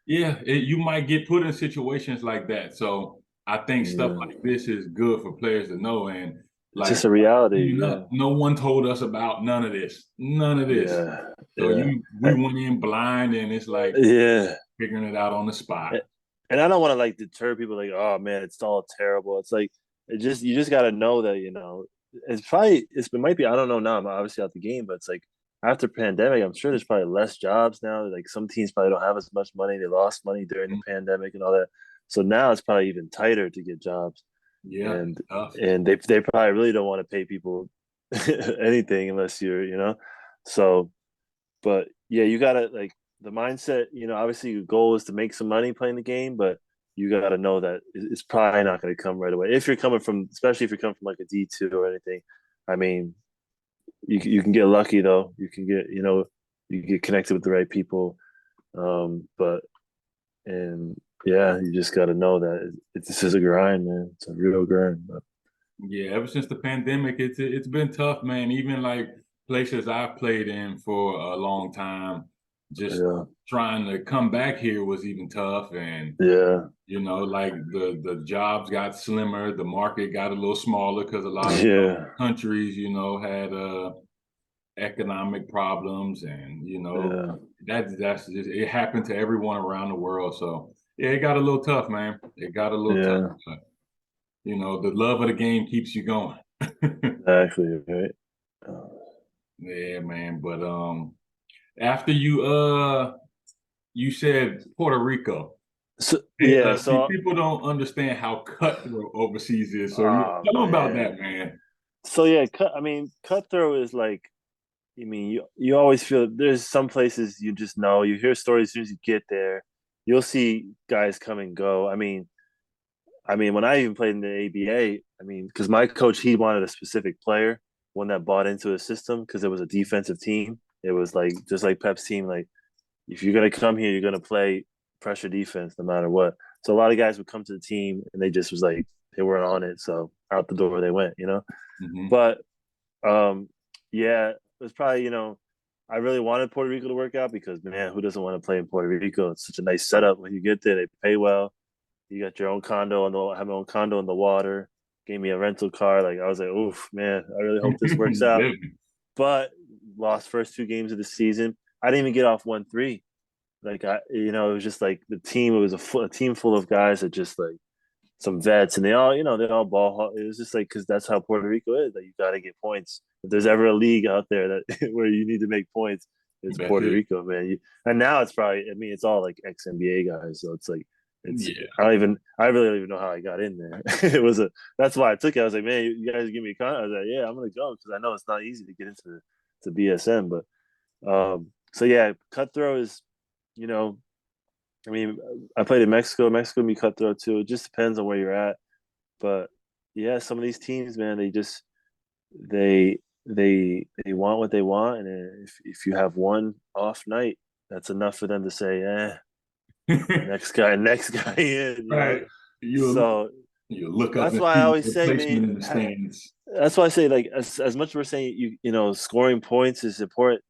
yeah. You might get put in situations like that. So I think stuff yeah, like this is good for players to know. And it's just like a reality. growing Yeah, up, no one told us about none of this. None of this. yeah, So yeah, we went in blind, and it's like yeah. figuring it out on the spot. And I don't want to like deter people like, oh man, it's all terrible. It's like you just got to know that it might be, I don't know now, I'm obviously out the game, but it's like after pandemic, I'm sure there's probably less jobs now. Like some teams probably don't have as much money. They lost money during the pandemic and all that. So now it's probably even tighter to get jobs, Yeah, and tough. they probably really don't want to pay people anything unless you're. So, but yeah, you gotta like the mindset. Obviously your goal is to make some money playing the game, but you gotta know that it's probably not going to come right away. If you're coming from, especially if you're coming from like a D2 or anything. I mean, you can get lucky though. You get connected with the right people. But and yeah, you just got to know that this is a grind, man. It's a real grind. But Yeah, ever since the pandemic, it's been tough, man. Even like places I've played in for a long time, just yeah, trying to come back here was even tough. And yeah, like the jobs got slimmer, the market got a little smaller because a lot of yeah, countries, had economic problems, and yeah, that's just it happened to everyone around the world. So yeah, it got a little tough, man. It got a little tough. yeah. But, the love of the game keeps you going. Exactly, right. Uh, Yeah, man. But after you said Puerto Rico. so yeah, See, so people don't understand how cutthroat overseas is. So oh tell them about man. that, man. So yeah, I mean, cutthroat is like, I mean, you always feel there's some places you just know. You hear stories as soon as you get there. You'll see guys come and go. I mean, when I even played in the ABA, I mean, because my coach he wanted a specific player, one that bought into his system because it was a defensive team. It was like just like Pep's team. Like if you're gonna come here, you're gonna play pressure defense no matter what. So a lot of guys would come to the team and they just was like they weren't on it, so out the door they went. Hmm. But yeah, it was probably I really wanted Puerto Rico to work out because man, who doesn't want to play in Puerto Rico? It's such a nice setup when you get there. They pay well. You got your own condo on the have my own condo in the water. Gave me a rental car. Like I was like, oof, man, I really hope this works out. But lost first two games of the season. I didn't even get off 1-3. Like it was just like the team. It was a team full of guys that just like some vets, and they all ball. It was just like because that's how Puerto Rico is. Like you got to get points. If there's ever a league out there that where you need to make points, it's That's Puerto it. Rico, man. And now it's probably. I mean, it's all like ex NBA guys, so it's like it's. Yeah. I really don't even know how I got in there. it was a. That's why I took it. I was like, man, you guys give me a con. I was like, yeah, I'm gonna go because I know it's not easy to get into to BSN, but so yeah, cutthroat is, you know, I mean, I played in Mexico. Mexico can be cutthroat too. It just depends on where you're at. But yeah, some of these teams, man, they want what they want, and if you have one off night, that's enough for them to say, next guy in, Right. You So you look up that's and why I see always the say, man, placement in the stands. that's why I say like as much as we're saying scoring points is important.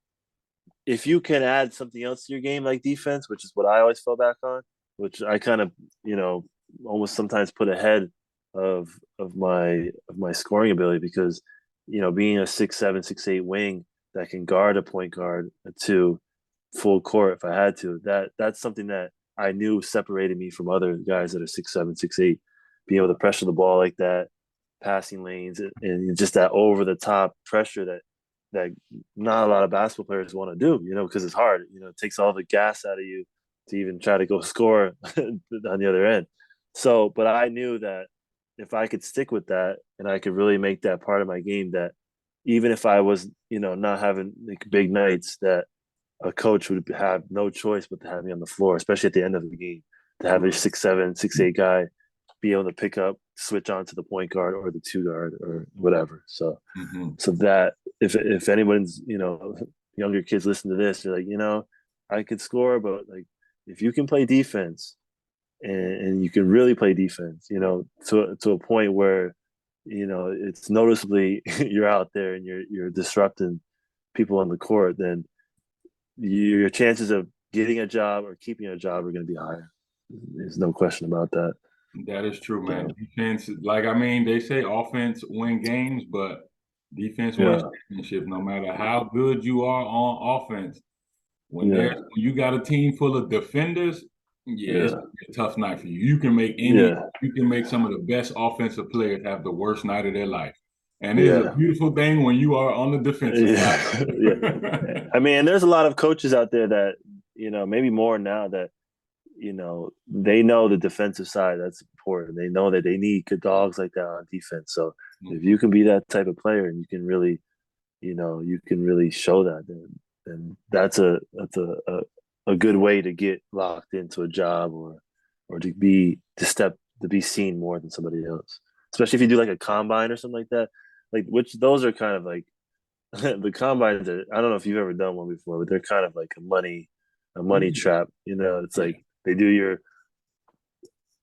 If you can add something else to your game like defense, which is what I always fell back on, which I kind of you know almost sometimes put ahead of of my scoring ability because being a 6'7", 6'8" wing that can guard a point guard to full court if I had to, that's something that I knew separated me from other guys that are 6'7", 6'8", being able to pressure the ball like that, passing lanes, and just that over the top pressure that not a lot of basketball players want to do, because it's hard. It takes all the gas out of you to even try to go score on the other end. So, but I knew that if I could stick with that and I could really make that part of my game, that even if I was, not having like big nights, that a coach would have no choice but to have me on the floor, especially at the end of the game, to have a 6'7", 6'8" guy be able to pick up, switch on to the point guard or the two guard or whatever. So Hmm. so that if anyone's younger kids listen to this, they're like, I could score, but like if you can play defense and you can really play defense, to a point where it's noticeably you're out there and you're disrupting people on the court, then your chances of getting a job or keeping a job are going to be higher. There's no question about that. That is true, man. So Defense, like I mean, they say offense win games, but defense wins yeah, championships. No matter how good you are on offense, when yeah, you got a team full of defenders, yeah, it's yeah, gonna be a tough night for you. You can make some of the best offensive players have the worst night of their life, and it is a yeah, beautiful thing when you are on the defensive yeah, yeah. side. I mean, there's a lot of coaches out there that maybe more now that they know the defensive side. That's important. They know that they need good dogs like that on defense. So if Mhm. you can be that type of player and you can really show that, then that's a good way to get locked into a job or to be seen more than somebody else. Especially if you do like a combine or something like that. Like which those are kind of like the combines are, I don't know if you've ever done one before, but they're kind of like a money Yeah, trap. It's yeah. like they do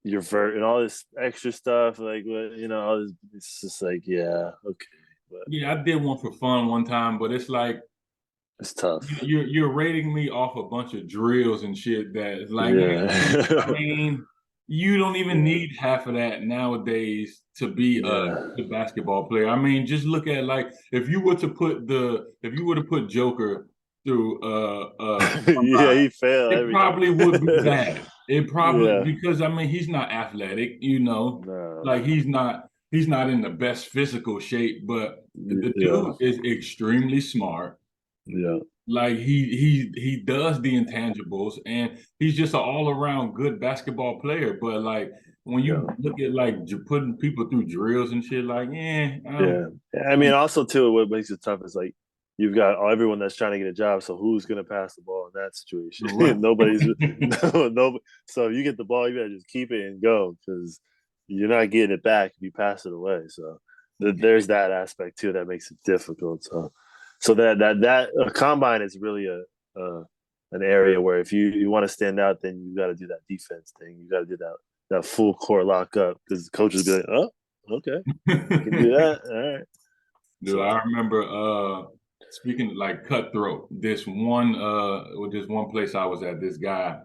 your vert and all this extra stuff, like all this. It's just like, yeah, okay, but Yeah, I did one for fun one time, but it's like it's tough. you're rating me off a bunch of drills and shit that is like, man, I Yeah, mean, you don't even yeah, need half of that nowadays to be a yeah. good basketball player. I mean, just look at like if you were to put Joker through Yeah, he failed it every time. probably would be bad. It probably Yeah, because I mean he's not athletic, no, like he's not in the best physical shape, but the yeah, dude is extremely smart. yeah, Like he does the intangibles, and he's just an all around good basketball player. But like when you yeah. look at like putting people through drills and shit, like Yeah. I mean, also too, what makes it tough is like you've got everyone that's trying to get a job. So who's gonna pass the ball in that right. situation? Nobody's no. So if you get the ball, you gotta just keep it and go because you're not getting it back if you pass it away. So there's that aspect too that makes it difficult. So that a combine is really a an area where if you want to stand out, then you got to do that defense thing. You got to do that full court lock up because the coaches be like, oh, okay. You can do that. All right. Dude, So I remember speaking of, like cutthroat, this one place I was at, this guy,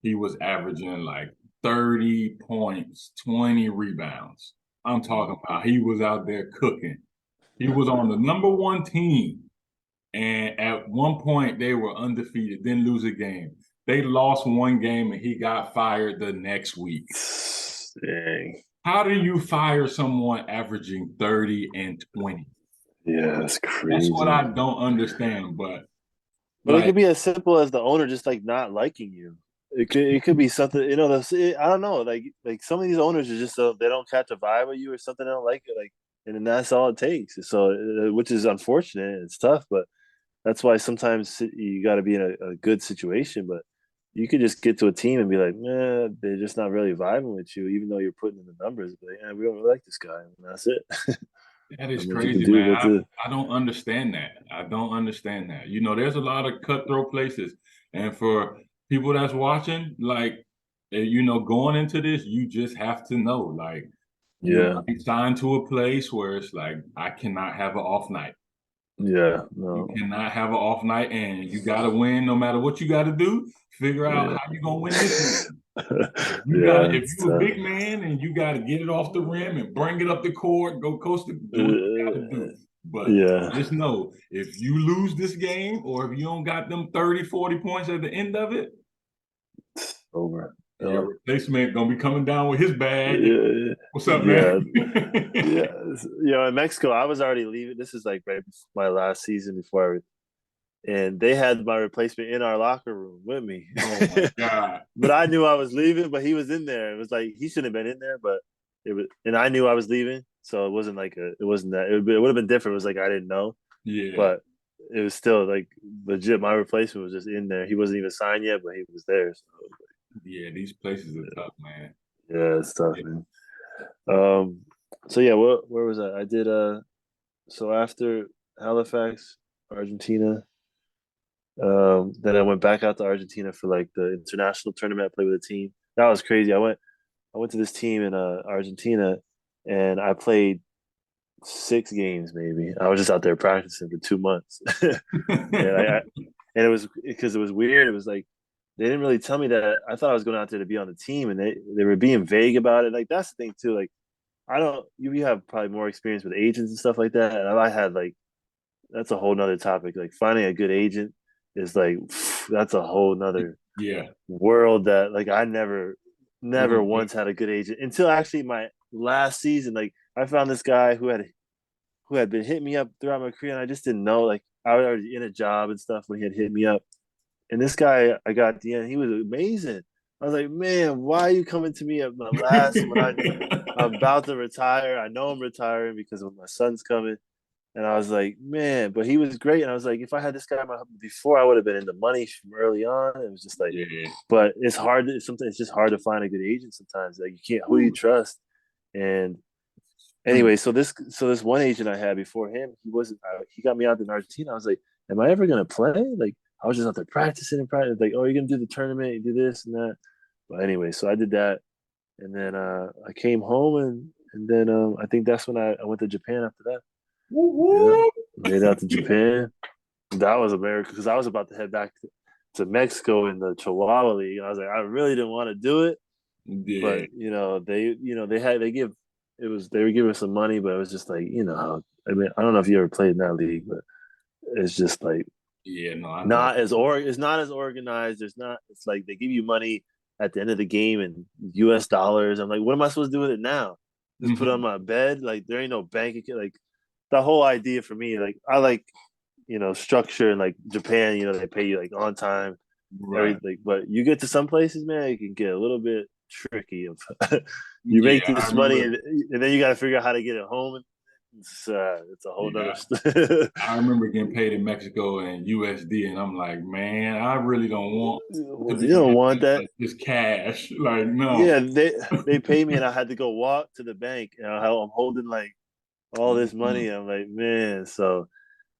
he was averaging like 30 points, 20 rebounds. I'm talking about he was out there cooking. He was on the number one team. And at one point, they were undefeated, didn't lose a game. They lost one game and he got fired the next week. dang. How do you fire someone averaging 30 and 20? Yeah, that's That's what crazy. I don't understand. But But it like, could be as simple as the owner just like not liking you. It could be something, I don't know, like some of these owners are just they don't catch a vibe with you or something, they don't like it, like, and then that's all it takes. So which is unfortunate. It's tough, but that's why sometimes you got to be in a good situation. But you could just get to a team and be like, nah, they're just not really vibing with you, even though you're putting in the numbers. But yeah, we don't really like this guy, and that's it. that I is mean, what you can crazy, do, man. that's it. I don't understand that. I don't understand that. There's a lot of cutthroat places. And for people that's watching, like, going into this, you just have to know, like, you Yeah, might sign to a place where it's like, I cannot have an off night. yeah, You no, cannot have an off night, and you got to win no matter what you got to do. Figure out yeah, how you gonna win this game. yeah, If it's you a tough. big man and you got to get it off the rim and bring it up the court, go coast to do what you got to do. But Yeah, just know if you lose this game or if you don't got them 30, 40 points at the end of it, over. your replacement gonna be coming down with his bag. Yeah, What's up, man? yeah, yeah. In Mexico, I was already leaving. This is like right before my last season before and they had my replacement in our locker room with me. Oh my God. But I knew I was leaving, but he was in there. It was like he shouldn't have been in there, but it was, and I knew I was leaving, so it wasn't that. It would have been different. It was like I didn't know, Yeah. but it was still like legit. My replacement was just in there. He wasn't even signed yet, but he was there. So Yeah, these places are tough, man. yeah, it's tough, Yeah. man. Um, so yeah, where was I? I did so after Halifax, Argentina. Then I went back out to Argentina for like the international tournament. I played with a team. That was crazy. I went to this team in Argentina, and I played 6 games maybe. I was just out there practicing for 2 months, and and it was because it was weird. It was like they didn't really tell me that. I thought I was going out there to be on the team, and they were being vague about it. Like that's the thing too. Like I don't. You have probably more experience with agents and stuff like that, and I had like that's a whole nother topic. Like finding a good agent is like that's a whole nother Yeah. world that like I never Well, once had a good agent until actually my last season. Like I found this guy who had been hitting me up throughout my career, and I just didn't know. Like I was already in a job and stuff when he had hit me up. And this guy I got at the end, he was amazing. I was like, man, why are you coming to me at my last when I'm about to retire? I know I'm retiring because of my son's coming. And I was like, man, but he was great. And I was like, if I had this guy before, I would have been in the money from early on. It was just like, Yeah. but it's hard. Sometimes it's just hard to find a good agent. Sometimes like you can't. Who do you trust? And Mm. anyway, so this one agent I had before him, he wasn't. He got me out in Argentina. I was like, am I ever gonna play? Like I was just out there practicing and practicing. Like, oh, you're gonna do the tournament, you do this and that. But anyway, so I did that, and then I came home, and then I think that's when I went to Japan after that. Yeah, Woo-woo. made it out to Japan. That was America because I was about to head back to Mexico in the Chihuahua League. And I was like, I really didn't want to do it, Yeah. but they were giving us some money, but it was just like how I mean I don't know if you ever played in that league, but it's just like Yeah, no, I know. not as it's not as organized. There's not it's like they give you money at the end of the game in US dollars. I'm like, what am I supposed to do with it now? Just put it on Mhm. my bed? Like there ain't no bank account. Like the whole idea for me, like I like structure and like Japan, they pay you like on time, Right. everything. But you get to some places, man, it can get a little bit tricky. Of you Yeah, make I this money remember. and then you got to figure out how to get it home. It's a whole nother. Yeah, I remember getting paid in Mexico and USD, and I'm like, man, I really don't want to You be don't want getting that. like this cash. Like, no. Yeah, they pay me and I had to go walk to the bank and I'm holding like all this money. Mhm. I'm like, man,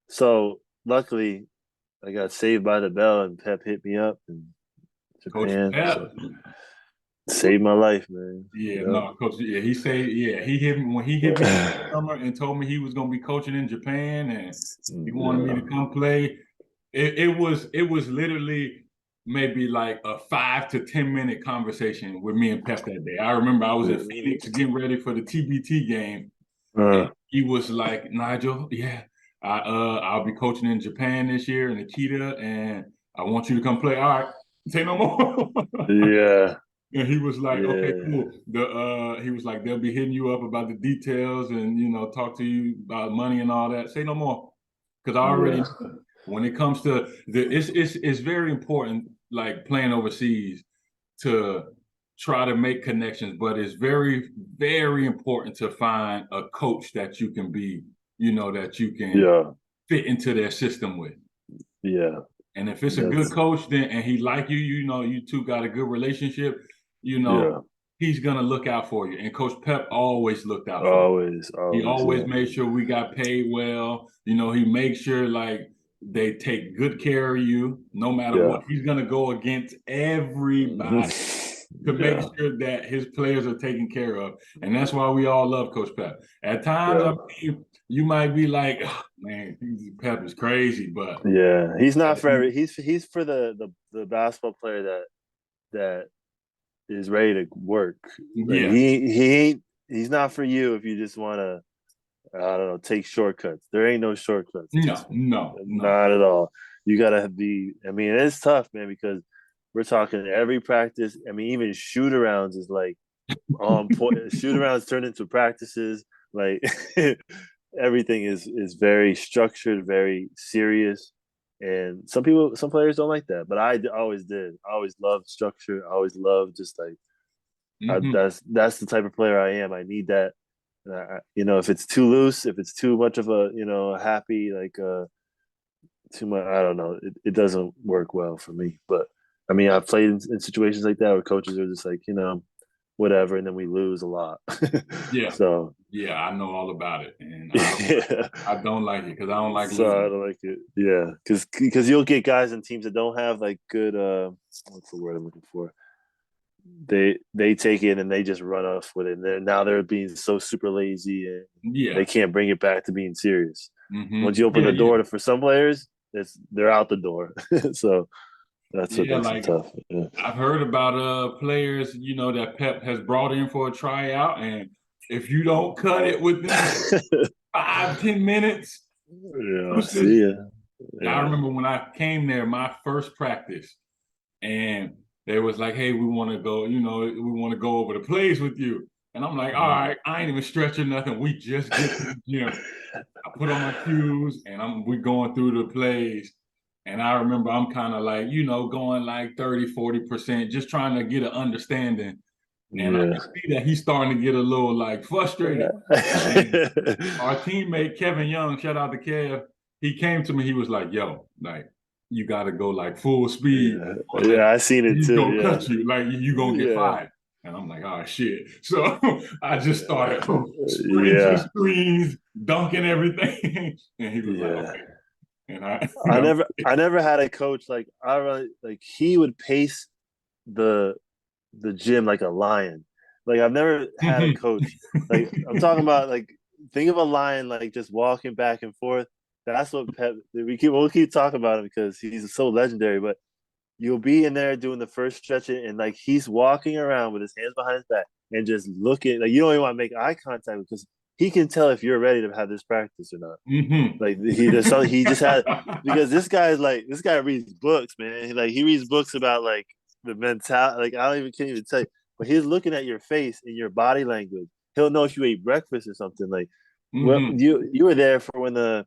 so luckily I got saved by the bell and Pep hit me up in Coach Japan. So Pep. saved my life, man. Yeah, Yep. no, coach. Yeah, he said, yeah, he hit me when he hit me last summer and told me he was gonna be coaching in Japan and he wanted me Yeah. to come play. It was literally maybe like a 5 to 10 minute conversation with me and Pep that day. I remember I was in Phoenix getting ready for the TBT game, and Uh, he was like, Nigel, yeah, I'll be coaching in Japan this year in Akita, and I want you to come play. All right, say no more. yeah. And he was like, okay, Yeah. cool. He was like, they'll be hitting you up about the details and talk to you about money and all that. Say no more. Because I already Yeah. know when it comes to it's very important, like playing overseas, to try to make connections, but it's very, very important to find a coach that you can that you can Yeah. fit into their system with. Yeah. And if it's a good That's coach, then and he like you, you two got a good relationship, you know, yeah. he's gonna look out for you. And Coach Pep always looked out for me. Always, He always, always yeah. made sure we got paid well. He makes sure like they take good care of you, no matter Yeah. what. He's gonna go against everybody to make Yeah. sure that his players are taken care of. And that's why we all love Coach Pep. At times, I Yeah. mean, you might be like, oh, man, Pep is crazy, but Yeah. He's not for he's for the basketball player that is ready to work. Like yeah. he ain't he's not for you if you just want to I don't know take shortcuts. There ain't no shortcuts in this No, one. no, no. Not at all. You gotta be. I mean, it's tough, man, because we're talking every practice. I mean, even shoot arounds is like on point. Shoot arounds turn into practices. Like everything is very structured, very serious. And some players don't like that, but I always did. I always loved structure. I always loved just like Hmm. that's the type of player I am. I need that. If it's too loose, if it's too much of a happy like too much, I don't know. It doesn't work well for me. But I mean, I've played in situations like that where coaches are just like whatever, and then we lose a lot. Yeah, So yeah, I know all about it, and yeah, I don't like it because I don't like so I losing. don't like it. Yeah, because you'll get guys and teams that don't have like good what's the word I'm looking for? They take it and they just run off with it. And now they're being so super lazy and they Yeah. can't bring it back to being serious. Once you open Yeah, the yeah, door for some players, they're out the door. So that's what yeah. makes it Like tough. Yeah. I've heard about players, that Pep has brought in for a tryout, and if you don't cut it within 5, 10 minutes, Yeah. See deuces. ya. I Yeah. remember when I came there, my first practice, and they was like, "Hey, we want to go. We want to go over the plays with you." And I'm like, "All right, I ain't even stretching nothing. We just get to the gym." I put on my shoes and we're going through the plays. And I remember I'm kind of like, going like 30, 40%, just trying to get an understanding. And I Yeah. can see that he's starting to get a little like frustrated. And our teammate Kevin Young, shout out to Kev, he came to me. He was like, "Yo, like you got to go like full speed, Yeah, or else yeah, I seen it he's too. gonna Yeah, cut you. Like you gonna get yeah, fired." And I'm like, "Oh shit!" So I just started sprinting yeah, screens, dunking everything, and he was like, yeah. "Okay." And I, I never had a coach like I really like. He would pace the the gym like a lion. Like I've never had a coach like I'm talking about like think of a lion like just walking back and forth. That's what Pep. We'll keep talking about him because he's so legendary. But you'll be in there doing the first stretching, and like he's walking around with his hands behind his back and just looking. Like you don't even want to make eye contact because he can tell if you're ready to have this practice or not. Mhm. Like there's something he just had because this guy reads books, man. He reads books about like the mentality. Like I don't even can't even tell you, but he's looking at your face and your body language. He'll know if you ate breakfast or something. Like, well, Mhm. you were there for when the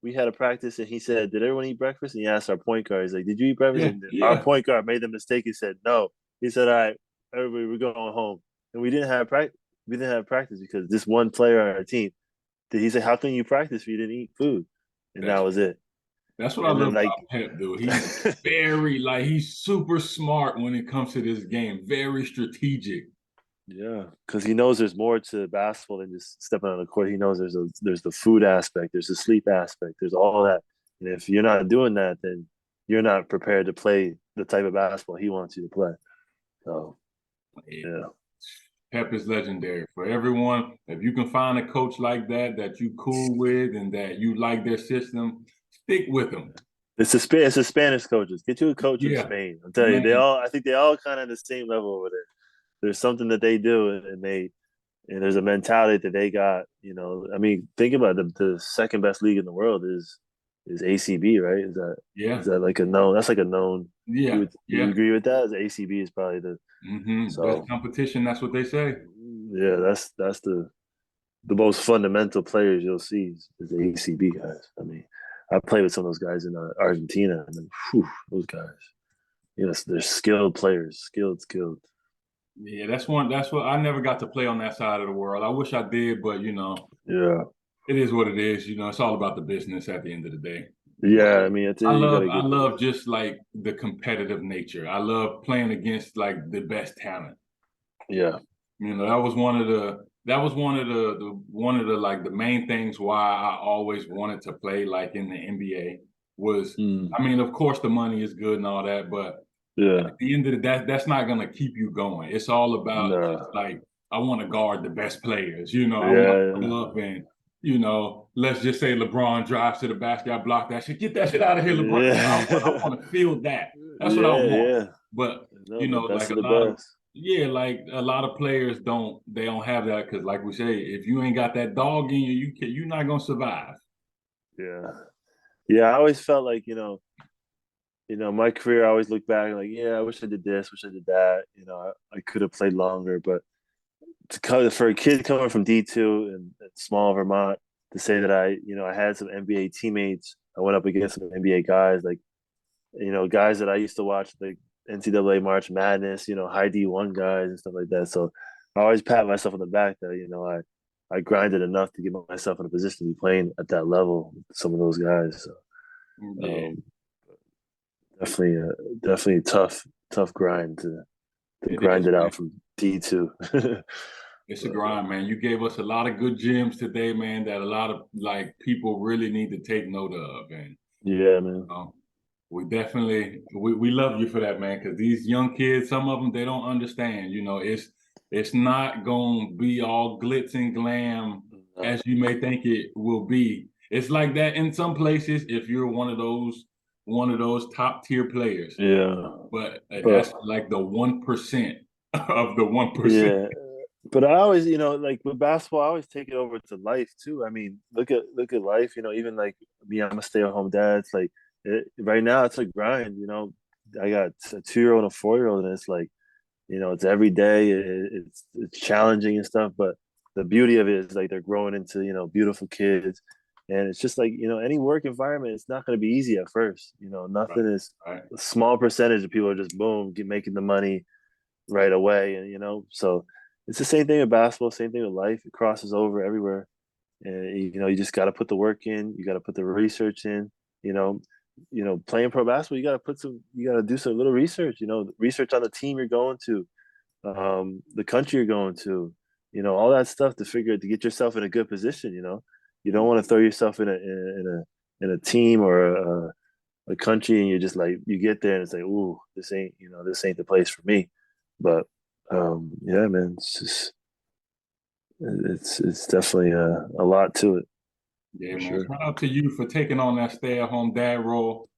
we had a practice and he said, "Did everyone eat breakfast?" And he asked our point guard, he's like, "Did you eat breakfast?" Yeah, And our yeah. point guard made the mistake. He said, "No." He said, "All right, everybody, we're going home." And we didn't have practice. We didn't have practice because this one player on our team. He said, "How can you practice if you didn't eat food?" And that That's was it. that's what I And love then like, about Pep, dude. He's very like he's super smart when it comes to this game. Very strategic. yeah, because he knows there's more to basketball than just stepping on the court. He knows there's the food aspect, there's the sleep aspect, there's all that. And if you're not doing that, then you're not prepared to play the type of basketball he wants you to play. So yeah, Pep is legendary for everyone. If you can find a coach like that that you cool with and that you like their system, stick with them. it's the Spanish coaches. Get you a coach from Yeah, Spain. I'm telling you, they man. all. I think they all kind of the same level over there. There's something that they do, and there's a mentality that they got. I mean, think about the second best league in the world is ACB, right? Is Yeah, that like a known? That's like a known. You yeah, would you yeah. agree with that? As ACB is probably the Best so competition. That's what they say. yeah. That's the most fundamental players you'll see is the ACB guys. I mean, I played with some of those guys in Argentina, and then, whew, those guys. Yes, they're skilled players, skilled. Yeah, that's one. That's what I never got to play on that side of the world. I wish I did, but Yeah, it is what it is. It's all about the business at the end of the day. But yeah. I mean, at the end, you got to I get the love just like the competitive nature. I love playing against like the best talent. yeah. That was one of the like the main things why I always wanted to play like in the NBA was Mm, I mean, of course the money is good and all that, but yeah, at the end of the day, that's not gonna keep you going. It's all about just no, like I want to guard the best players. I want to yeah, pull up and let's just say LeBron drives to the basket, I block that shit. Get that shit out of here, LeBron. I yeah, want to feel that. That's what I yeah, want. yeah. But No, the best like of a the lot of best. yeah, like a lot of players don't have that because like we say, if you ain't got that dog in you, you're not gonna survive. Yeah, yeah. I always felt like my career. I always look back like, yeah, I wish I did this, wish I did that. I could have played longer, but for a kid coming from D2 in small Vermont to say that I had some NBA teammates. I went up against some NBA guys, like guys that I used to watch, like NCAA March Madness, high D1 guys and stuff like that. So I always pat myself on the back that I grinded enough to get myself in a position to be playing at that level with some of those guys. So Yeah, um, definitely a tough grind to it grind is, it man. out from D2. It's a But grind, man. You gave us a lot of good gems today, man, that a lot of like people really need to take note of. And yeah, man. um, we love you for that, man, because these young kids, some of them they don't understand. It's not gonna be all glitz and glam as you may think it will be. It's like that in some places if you're one of those top tier players. Yeah, But but that's like the 1% of the 1%. yeah, but I always, like with basketball, I always take it over to life too. I mean, look at life. Even like me, I'm a stay-at-home dad. It's like right now, it's a grind. I got a 2-year-old and a 4-year-old, and it's like, it's every day. It's challenging and stuff, but the beauty of it is like they're growing into beautiful kids. And it's just like, any work environment, it's not going to be easy at first. Right. Nothing is Right. a small percentage of people are just boom, making the money right away. And, so it's the same thing with basketball, same thing with life. It crosses over everywhere. And, you just got to put the work in. You got to put the research in, you know, playing pro basketball, you got to do some little research, research on the team you're going to, the country you're going to, all that stuff to get yourself in a good position. You don't want to throw yourself in a team or a country and you're just like you get there and it's like, ooh, this ain't the place for me. But yeah, man, it's definitely a lot to it Yeah, for man. sure. Shout out to you for taking on that stay-at-home dad role.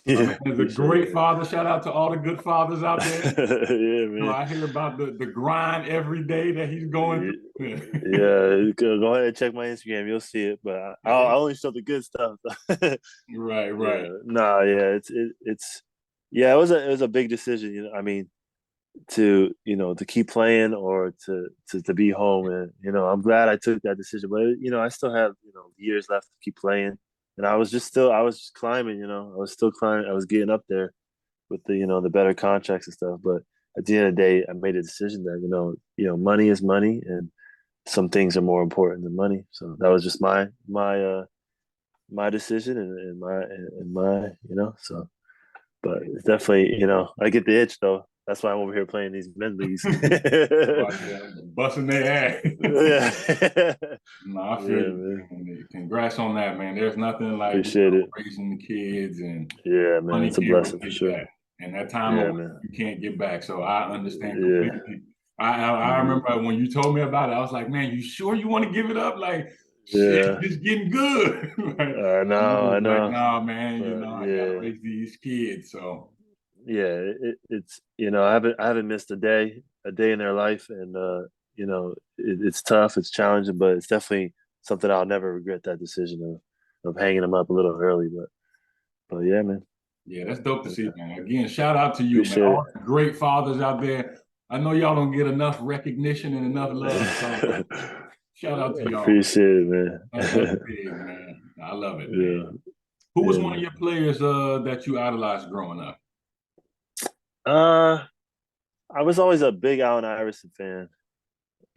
Yeah, As a appreciate it, great man. father, shout out to all the good fathers out there. Yeah, man. I hear about the grind every day that he's going through. Yeah, go ahead and check my Instagram. You'll see it, but I only show the good stuff. Right, Yeah, right. nah, yeah, it's yeah, it was a big decision. I mean, to keep playing or to be home, and I'm glad I took that decision. But I still have years left to keep playing, and I was just climbing. I was still climbing. I was getting up there with the better contracts and stuff. But at the end of the day, I made a decision that money is money, and some things are more important than money. So that was just my decision and my so. But it's definitely I get the itch though. That's why I'm over here playing these men's leagues. Right, yeah, busting their ass. Yeah. No, I feel Yeah, you, man. man. Congrats on that, man. There's nothing like Appreciate it. raising the kids, and Yeah, man. money It's a can't blessing for replace sure. that. And that time Yeah, away man. you can't get back. So I understand Yeah. completely. I Hmm. remember when you told me about it, I was like, man, you sure you want to give it up? Like, shit, Yeah. it's getting good. Like, I you know, I was like, know. nah, man, But I gotta yeah. raise these kids. So Yeah, it's I haven't missed a day in their life, and it's tough, it's challenging, but it's definitely something I'll never regret that decision of hanging them up a little early. But yeah, man. yeah, that's dope to Yeah, see, man. Again, shout out to you, man. appreciate All the great fathers out there. I know y'all don't get enough recognition and enough love. So it. shout out to y'all, man. Appreciate it, That's man. big, man. I love it, man. Yeah, Who was yeah, one of man. your players that you idolized growing up? Uh, I was always a big Allen Iverson fan.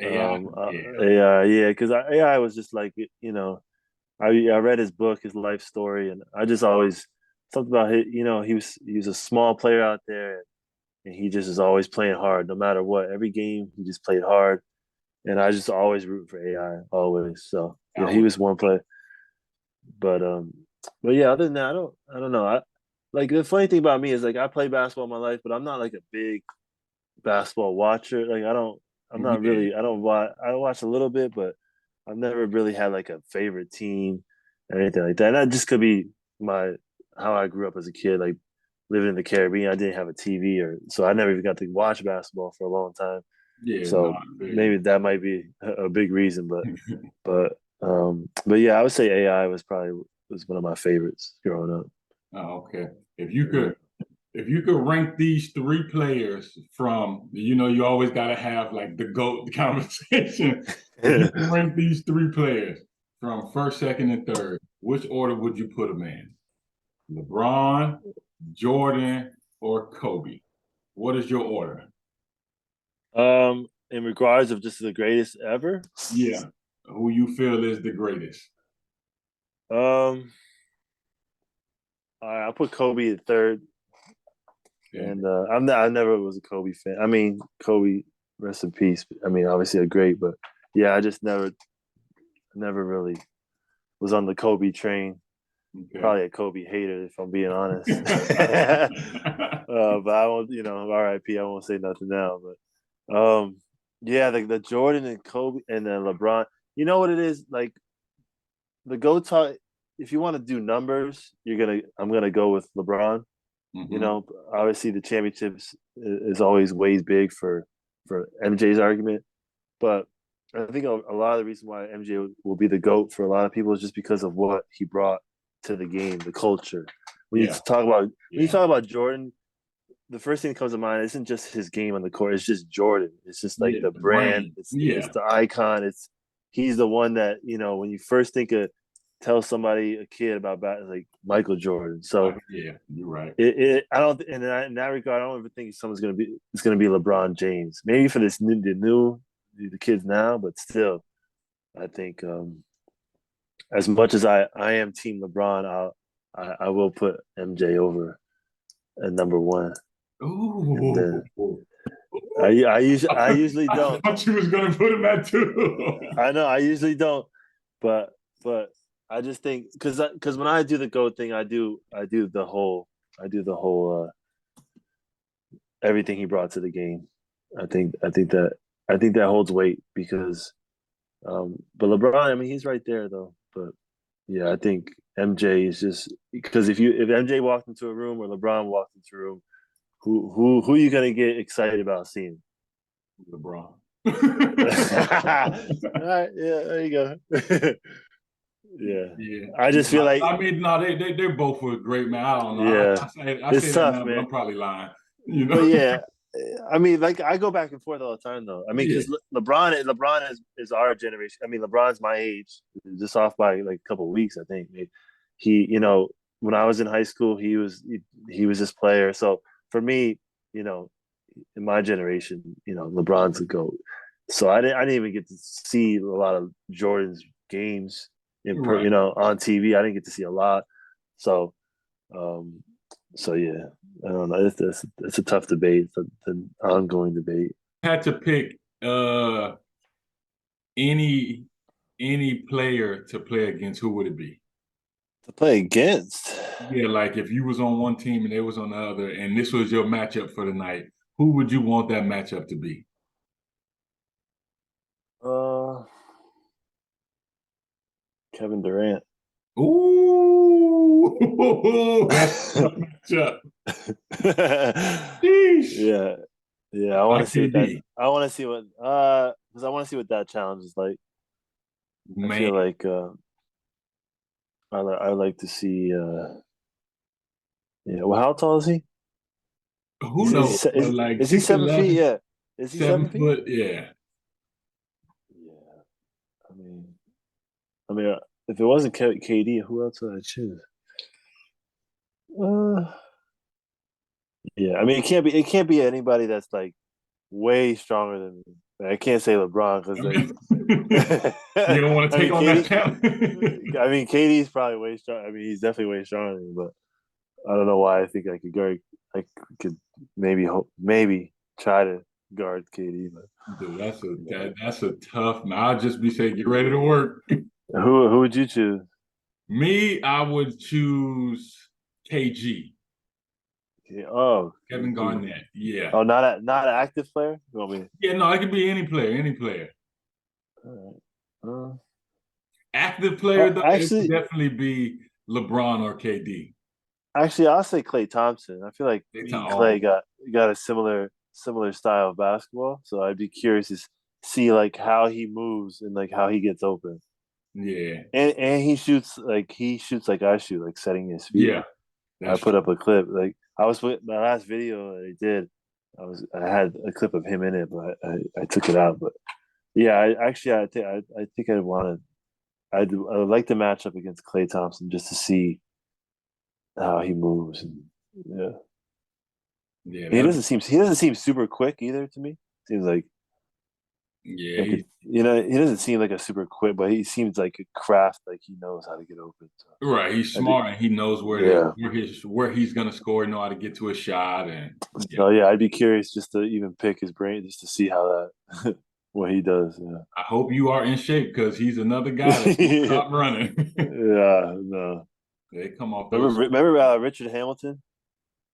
AI? Yeah. AI, yeah, because AI was just like I read his book, his life story, and I just always something about he was a small player out there, and he just is always playing hard, no matter what. Every game he just played hard, and I just always root for AI, always. So yeah, he Allen. was one play, but yeah, other than that, I don't know. I like the funny thing about me is like I play basketball my life, but I'm not like a big basketball watcher. Like I'm not Yeah. really. I watch a little bit, but I've never really had like a favorite team or anything like that. And that just could be my how I grew up as a kid, like living in the Caribbean. I didn't have a TV, or so I never even got to watch basketball for a long time. Yeah, no, So I feel you. maybe that might be a big reason, but yeah, I would say AI was one of my favorites growing up. Oh, okay. If you could if you could rank these three players from, you always gotta have like the GOAT conversation. If you Yeah. could rank these three players from first, second, and third, which order would you put them in? LeBron, Jordan, or Kobe? What is your order? In regards of just the greatest ever, Yeah. Who you feel is the greatest? um, I'll put Kobe at third, Yeah. and I never was a Kobe fan. I mean, Kobe, rest in peace. I mean, obviously a great, but yeah, I just never really was on the Kobe train. Okay. Probably a Kobe hater, if I'm being honest. But I won't, RIP. I won't say nothing now, but yeah, the Jordan and Kobe and then LeBron. You know what it is like the go talk. If you want to do numbers, I'm gonna go with LeBron. You Hmm. know, obviously the championships is always weighs big for MJ's argument, but I think a lot of the reason why MJ will be the goat for a lot of people is just because of what he brought to the game, the culture. When you Yeah. talk about when you Yeah. talk about Jordan, the first thing that comes to mind isn't just his game on the court. It's just Jordan. It's just like Yeah. the The brand. brain. It's Yeah. the icon. He's the one that when you first think of tell somebody, a kid about like Michael Jordan. So Yeah, you're right. I don't in that regard, I don't even think someone's gonna be it's gonna be LeBron James. Maybe for the kids now, but still, I think as much as I am Team LeBron, I will put MJ over at number one, and Ooh. then I usually I don't. thought you was gonna put him at two. I know I usually don't, but I just think because when I do the GOAT thing, I do the whole everything he brought to the game. I think that holds weight because but LeBron, I mean, he's right there though. But yeah, I think MJ is just because if MJ walked into a room or LeBron walked into a room, who are you gonna get excited about seeing? LeBron. All right, yeah, there you go. Yeah, Yeah. I just feel like I mean, no, they both were great, man. I don't know. yeah, I say it's that tough, now, but I'm man. probably lying. You But know? yeah, I mean, like I go back and forth all the time, though. I mean, Yeah. because LeBron is our generation. I mean, LeBron's my age, just off by like a couple of weeks, I think. He, when I was in high school, he was this player. So for me, you know, in my generation, LeBron's the GOAT. So I didn't even get to see a lot of Jordan's games Right. on TV. I didn't get to see a lot. So um, so yeah, I don't know. It's a tough debate. It's an ongoing debate. Had to pick any any player to play against, who would it be? To play against, Yeah, like if you was on one team and they was on the other, and this was your matchup for the night, who would you want that matchup to be? uh, Kevin Durant. Ooh, that's a tough matchup. Sheesh. Yeah, yeah. I want to see what that. KD, I want to see what. Because I want to see what that challenge is like. I man. feel like I like to see. Yeah. Well, how tall is he? Who knows? But like Is he 7 feet? 6'11", Yeah. Is he seven 7 feet? foot, yeah. Yeah. I mean, if it wasn't KD, who else would I choose? Uh, yeah. I mean, it can't be anybody that's like way stronger than me. Like, I can't say LeBron because I like, mean, you don't want to I take mean, on that KD. challenge. I mean, KD's probably way strong. I mean, he's definitely way stronger than me, but I don't know why I think I could guard. I could maybe try to guard KD, but Dude, yeah. that's a tough. Man, I'll just be saying, get ready to work. Who would you choose? Me, I would choose KG, Yeah, oh, Kevin KD. Garnett. Yeah, Oh, not an active player. You want me? yeah. No, it could be any player, any player. All right. Active player though, it would Actually, definitely be LeBron or KD. I'll say Klay Thompson. I feel like They me and all Clay got a similar style of basketball, so I'd be curious to see like how he moves and like how he gets open. yeah, And he shoots like I shoot, like setting his feet. yeah. I That's put true. up a clip like I was with my last video that I did. I had a clip of him in it, but I took it out. But yeah, I think I would like to match up against Klay Thompson just to see how he moves. And yeah, Yeah, that. he doesn't seem super quick either to me. Seems Yeah, like he doesn't seem like a super quick, but he seems like a craft, like he knows how to get open. So right. He's I did, smart and he knows yeah. where he's gonna score, know how to get to a shot, and yeah. So yeah, I'd be curious just to even pick his brain just to see how that what he does. I hope you are in shape because he's another guy that won't Yeah. stop running. Yeah, no. They come off those. Remember Richard Hamilton?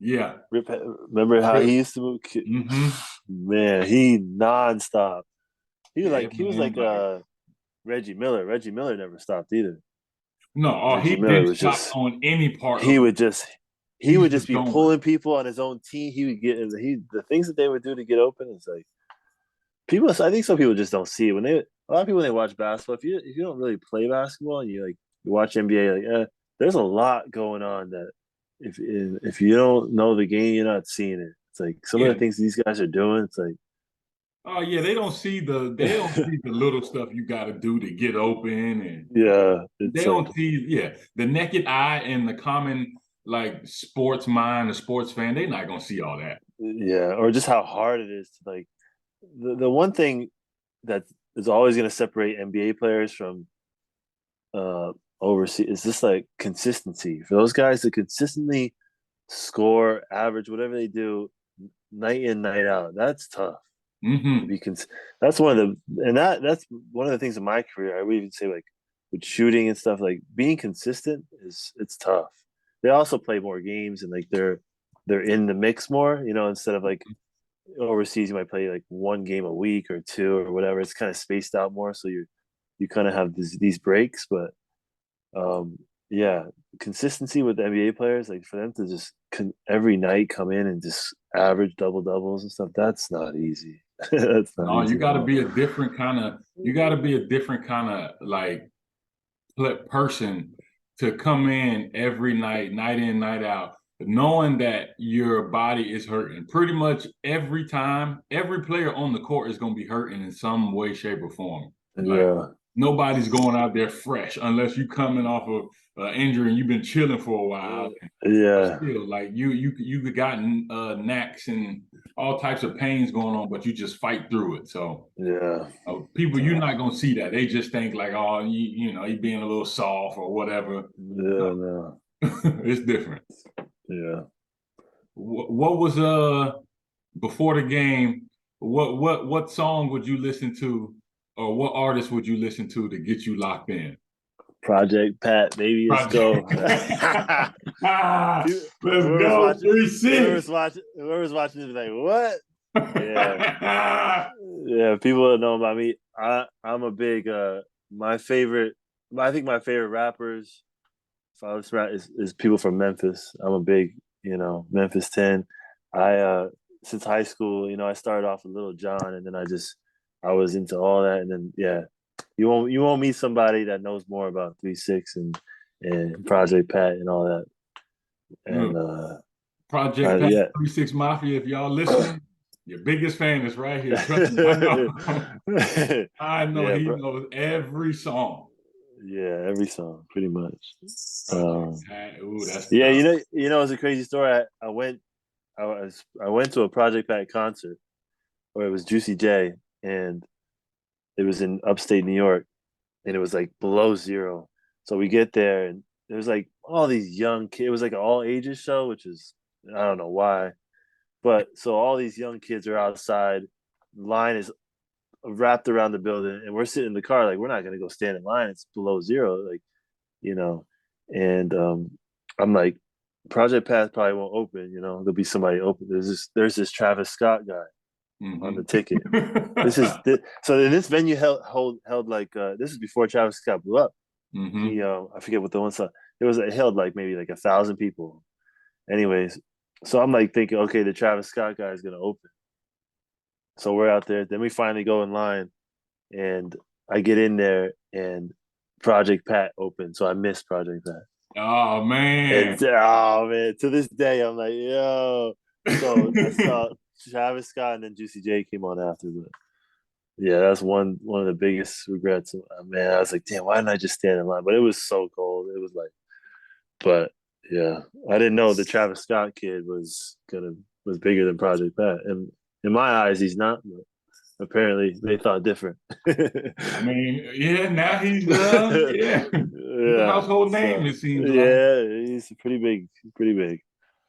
Yeah. Remember how he used to move? Mm-hmm. Man, he nonstop. Yeah, He was man. like Like Reggie Miller. Reggie Miller never stopped either. no, oh, Reggie he Miller didn't was stop just on any part he of would just he he's would just just be going. pulling people on his own team. He would get the things that they would do to get open. It's like people. I think some people just don't see it when they. A lot of people when they watch basketball. If you don't really play basketball and you watch NBA, like there's a lot going on that if you don't know the game, you're not seeing it. It's like some of Yeah. the things these guys are doing. It's like Oh yeah, they don't see the little stuff you got to do to get open, and Yeah, they it's like don't see, yeah, the naked eye and the common like sports mind, the sports fan. They're not gonna see all that. yeah, or just how hard it is to like the one thing that is always going to separate NBA players from uh overseas is just like consistency. For those guys to consistently score, average, whatever they do, night in, night out, that's tough. To Hmm. be that's one of the and that's one of the things in my career. I would even say like with shooting and stuff, like being consistent is it's tough. They also play more games and like they're in the mix more, instead of like overseas you might play like one game a week or two or whatever. It's kind of spaced out more, so you kind of have these breaks. But um, yeah, consistency with NBA players, like for them to just every night come in and just average double doubles and stuff, that's not easy. That's not No, you easy at got to all. be a different kind of. You got to be a different kind of like person to come in every night, night in, night out, knowing that your body is hurting. Pretty much every time, every player on the court is going to be hurting in some way, shape, or form. Like Yeah, nobody's going out there fresh unless you coming off of injury and you've been chilling for a while. But yeah, still, like you gotten knacks and all types of pains going on, but you just fight through it. So yeah. people, you're Tough. not gonna see that. They just think like, oh, you know, he being a little soft or whatever. Yeah, no, It's different. yeah. What was before the game? What song would you listen to, or what artist would you listen to get you locked in? Project Pat, baby, let's Project. go. Ah, let's Whoever's go. watching, 3-6. whoever's watching is like, what? Yeah, yeah. People that know about me. I'm a big my favorite. I think my favorite rappers, if I was rap, is people from Memphis. I'm a big, Memphis 10. I since high school, I started off with Little John, and then I was into all that, and then yeah, you won't meet somebody that knows more about 3 6 and Project Pat and all that, and Look, Project Pat yeah. 36 Mafia, if y'all listening, your biggest fan is right here. Trust me, I know. I know Yeah, he bro. knows every song. Yeah, every song, pretty much. Project Pat, ooh, that's Yeah, tough. it's a crazy story. I went to a Project Pat concert where it was Juicy J, and it was in upstate New York, and it was like below zero. So we get there, and there was like all these young kids. It was like an all ages show, which is I don't know why, but so all these young kids are outside. The line is wrapped around the building, and we're sitting in the car like we're not gonna go stand in line. It's below zero, like you know. And I'm like, Project Path probably won't open. There'll be somebody open. There's this Travis Scott guy on the Hmm. ticket. So in this venue held like this is before Travis Scott blew up. He Hmm. I forget what the one saw. It held like maybe like 1,000 people. Anyways, so I'm like thinking, okay, the Travis Scott guy is gonna open. So we're out there. Then we finally go in line, and I get in there, and Project Pat opened. So I missed Project Pat. Oh And man. oh man, to this day, I'm like, yo. So I saw Travis Scott and then Juicy J came on after, but yeah, that's one of the biggest regrets. Man, I was like, damn, why didn't I just stand in line? But it was so cold. It was like, but yeah, I didn't know the Travis Scott kid was bigger than Project Pat, and in my eyes, he's not. But apparently, they thought different. I mean, yeah, now he's yeah, he's a Yeah, household name, so it seems like. yeah, he's pretty big, pretty big.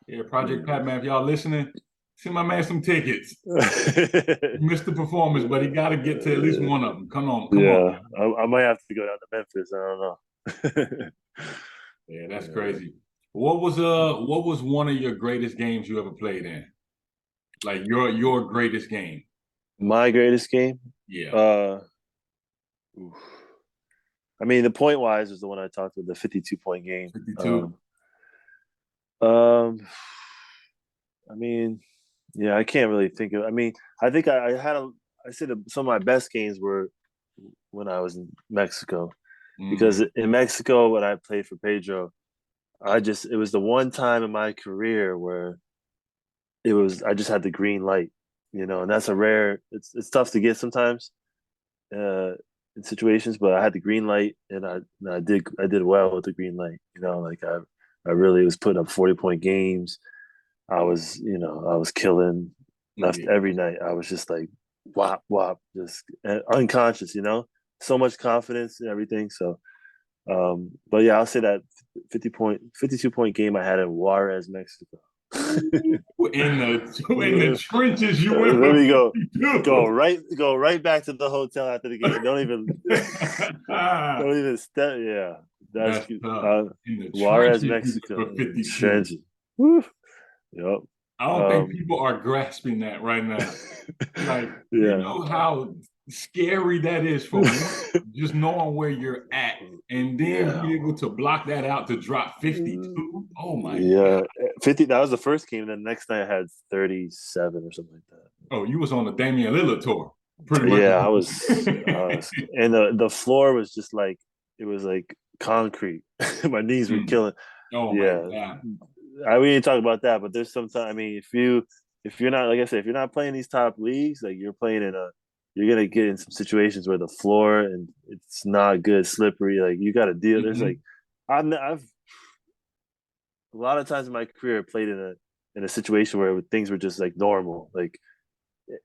Yeah, Project Yeah. Pat, man, if y'all listening, send my man some tickets. He missed the performance, but he got to get to at least one of them. Come on, come on. Yeah, I might have to go down to Memphis. I don't know. Yeah, that's Yeah. crazy. What was one of your greatest games you ever played in? Like your greatest game? My greatest game. Yeah. Uh, oof. I mean, the point wise was the one I talked about, the 52-point game. 52. Um, I mean, yeah, I can't really think of. I mean, I think I had a. I said some of my best games were when I was in Mexico, because Hmm. in Mexico when I played for Pedro, it was the one time in my career where I just had the green light. And that's a rare. It's tough to get sometimes in situations, but I had the green light, and I did well with the green light. Like I really was putting up 40-point games. I was killing left Yeah. every night. I was just like whop whop, just unconscious. So much confidence and everything. So, but yeah, I'll say that 52-point game I had in Juarez, Mexico. Ooh, in the trenches, you went Let for me fifty-two. go right back to the hotel after the game. Don't even step. Yeah, that's That's tough. uh, In the Juarez, trenches, you went Mexico. for 52. Trenches. Woo. Yep. I don't think Um, people are grasping that right now. Like, you yeah. know how scary that is for one, just knowing where you're at, and then Yeah. be able to block that out to drop 52. Oh my God. Yeah. 50. That was the first game. Then the next night I had 37 or something like that. Oh, you was on the Damian Lillard tour, pretty much. Yeah, and the floor was just like it was like concrete. My knees were Mm. killing. Oh my Yeah, God. we didn't talk about that, but there's sometimes. I mean, if you're not like I said, if you're not playing these top leagues, like you're gonna get in some situations where the floor and it's not good, slippery. Like you got to deal. There's like Mhm. I've a lot of times in my career played in a situation where things were just like normal. Like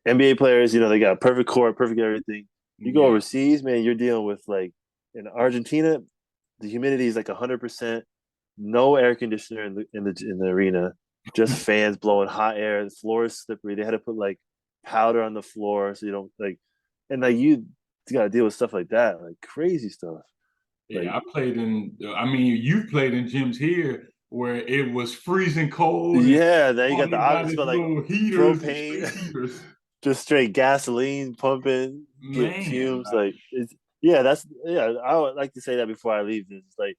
NBA players, they got perfect court, perfect everything. You go Yeah. overseas, man, you're dealing with like in Argentina, the humidity is like 100%, no air conditioner in the arena, just fans blowing hot air. The floor is slippery. They had to put like powder on the floor so you don't like, and like you got to deal with stuff like that, like crazy stuff. Like Yeah, I mean, you played in gyms here where it was freezing cold and yeah, then you all got they the it got is smelled like little heaters and propane. space heaters. Just straight gasoline pumping, get Man, fumes. Like it's yeah, yeah. I would like to say that before I leave. This it's like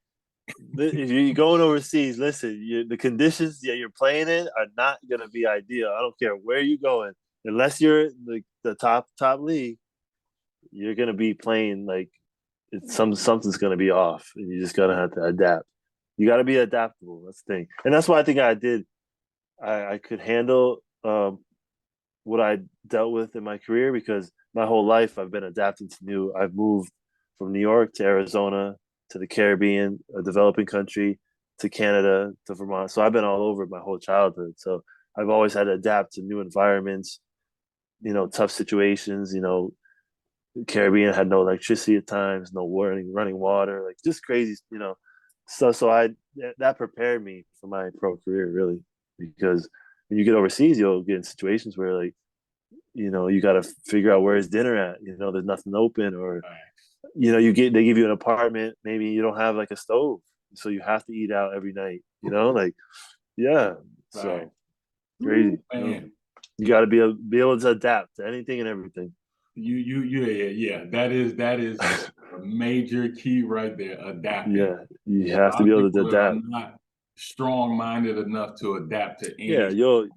if you're going overseas, listen, the conditions that you're playing in are not going to be ideal. I don't care where you're going, unless you're the top league. You're going to be playing like something's going to be off, and you just got to have to adapt. You got to be adaptable. That's the thing, and that's why I think I did. I could handle what I dealt with in my career because my whole life I've been adapting to new. I've moved from New York to Arizona to the Caribbean, a developing country, to Canada to Vermont. So I've been all over my whole childhood. So I've always had to adapt to new environments, tough situations. Caribbean had no electricity at times, no running water, like just crazy. So that prepared me for my pro career really because when you get overseas, you'll get in situations where like you got to figure out where's dinner at. There's nothing open, or they give you an apartment. Maybe you don't have like a stove, so you have to eat out every night. Like yeah, right. so Ooh, crazy. man. You got to be able to adapt to anything and everything. Yeah. That is a major key right there, adapting. Yeah, you A have to lot be of able to people are adapt. not strong-minded enough to adapt to any Yeah, situation.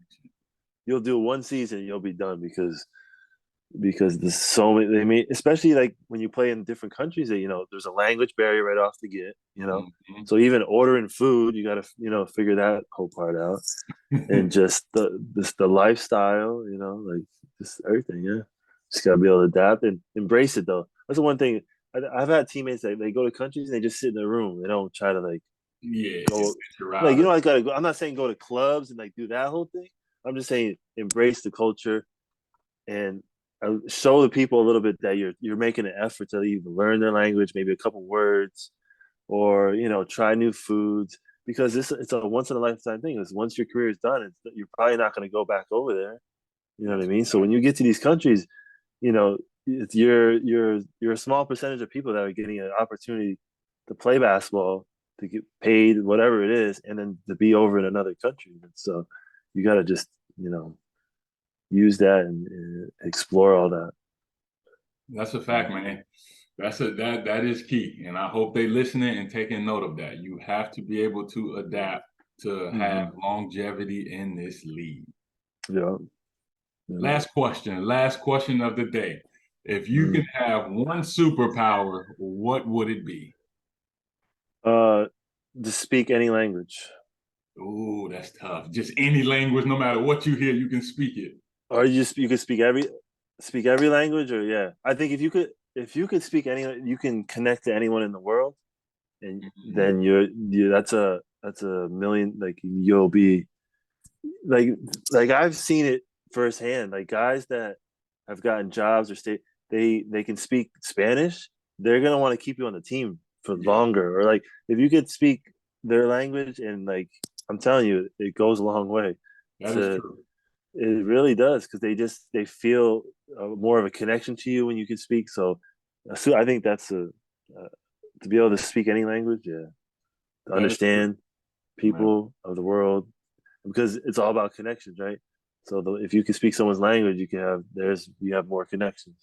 you'll do one season, you'll be done because there's so many. I mean, especially like when you play in different countries, that there's a language barrier right off the get. Mhm. So even ordering food, you got to figure that whole part out, and just the lifestyle, like just everything. Yeah, just gotta be able to adapt and embrace it though. That's the one thing. I've had teammates that they go to countries and they just sit in their room. They don't try to like Yeah, go venture like out. I gotta go. I'm not saying go to clubs and like do that whole thing. I'm just saying embrace the culture and show the people a little bit that you're making an effort to even learn their language, maybe a couple words, or try new foods because it's a once in a lifetime thing. Is once your career is done, you're probably not going to go back over there. You know what I That's mean? So when right. you get to these countries, you know you're a small percentage of people that are getting an opportunity to play basketball, to get paid, whatever it is, and then to be over in another country. And so you got to just you know use that and explore all that. That's a fact, man. That is key, and I hope they listening and taking note of that. You have to be able to adapt to have Mm-hmm. longevity in this league. Yeah. Yeah. Last question of the day. If you Mm. could have one superpower, what would it be? Uh, to speak any language. Ooh, that's tough. Just any language, no matter what you hear, you can speak it. Or you could speak every language, or yeah. I think if you could speak any, you can connect to anyone in the world, and Mhm. then that's a million, like you'll be like I've seen it firsthand. Like guys that have gotten jobs or they can speak Spanish, they're gonna want to keep you on the team for Yeah, longer. Or like if you could speak their language, and like I'm telling you, it goes a long way. that is To true. It really does, because they feel more of a connection to you when you can speak. So I think that's uh, to be able to speak any language, yeah, to That is true, understand man. people of the world, because it's all about connections, right? So if you can speak someone's language, you have more connections.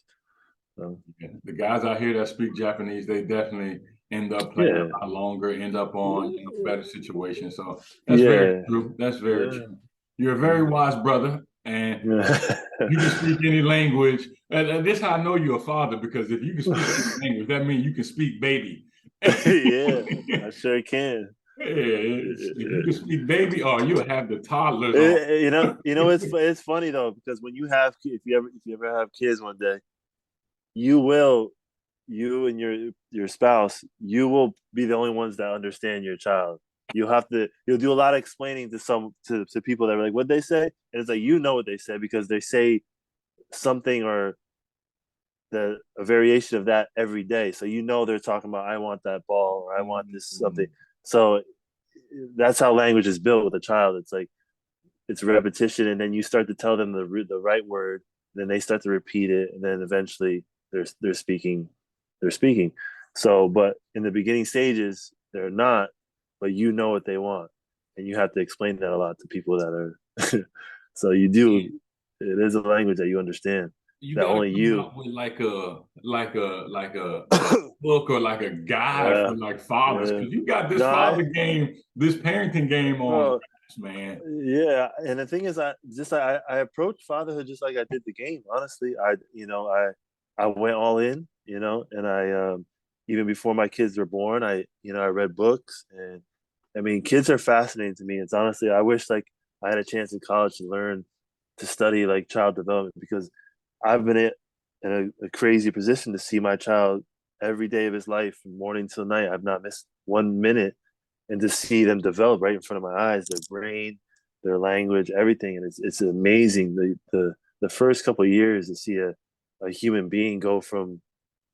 So Yeah. The guys out here that speak Japanese, they definitely end up playing yeah, a lot longer, end up on better situations. So that's very yeah, true. That's very yeah, true. You're a very wise brother, and yeah. you can speak any language. And this is how I know you're a father, because if you can speak any language, that means you can speak baby. Yeah, I sure can. If you can speak baby, or you'll have the toddlers on. It's funny though, because when you have if you ever have kids one day, you will you and your spouse, you will be the only ones that understand your child. You'll do a lot of explaining to people that are like, what they say, and it's like, you know what they said, because they say something or a variation of that every day. So they're talking about, I want that ball, or I want this something. So that's how language is built with a child. It's like it's repetition, and then you start to tell them the right word, then they start to repeat it, and then eventually they're speaking, they're speaking. So, but in the beginning stages, they're not, but you know what they want, and you have to explain that a lot to people that are. So you do. It is a language that you understand, You that got to only come you. out with like a book or like a guide Yeah, for like fathers, yeah. because you got this No, father game, this parenting game on bro. wax, man. Yeah, and the thing is, I approach fatherhood just like I did the game. Honestly, I went all in, and even before my kids were born, I read books, and I mean, kids are fascinating to me. It's honestly, I wish like I had a chance in college to study like child development, because I've been in a crazy position to see my child every day of his life from morning till night. I've not missed 1 minute, and to see them develop right in front of my eyes, their brain, their language, everything. And it's amazing. The first couple of years to see a human being go from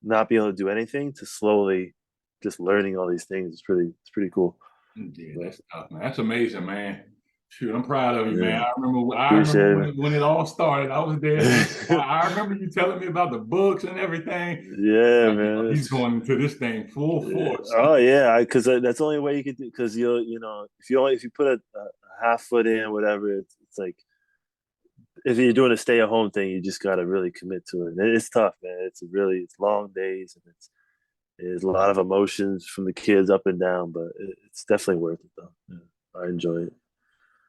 not being able to do anything to slowly just learning all these things. It's pretty cool. Yeah, But that's tough, man. That's amazing, man. Shoot, I'm proud of you, man. yeah, I remember appreciate when it all started. I was there too. it. I remember you telling me about the books and everything. Yeah, Like, yo, man. he's going into this thing full Yeah. force. Oh yeah, because that's the only way you could do. Because if you put a half foot in, whatever, it's like, if you're doing a stay at home thing, you just got to really commit to it. And it's tough, man. It's long days, and it's a lot of emotions from the kids up and down, but it's definitely worth it though. Yeah, I enjoy it.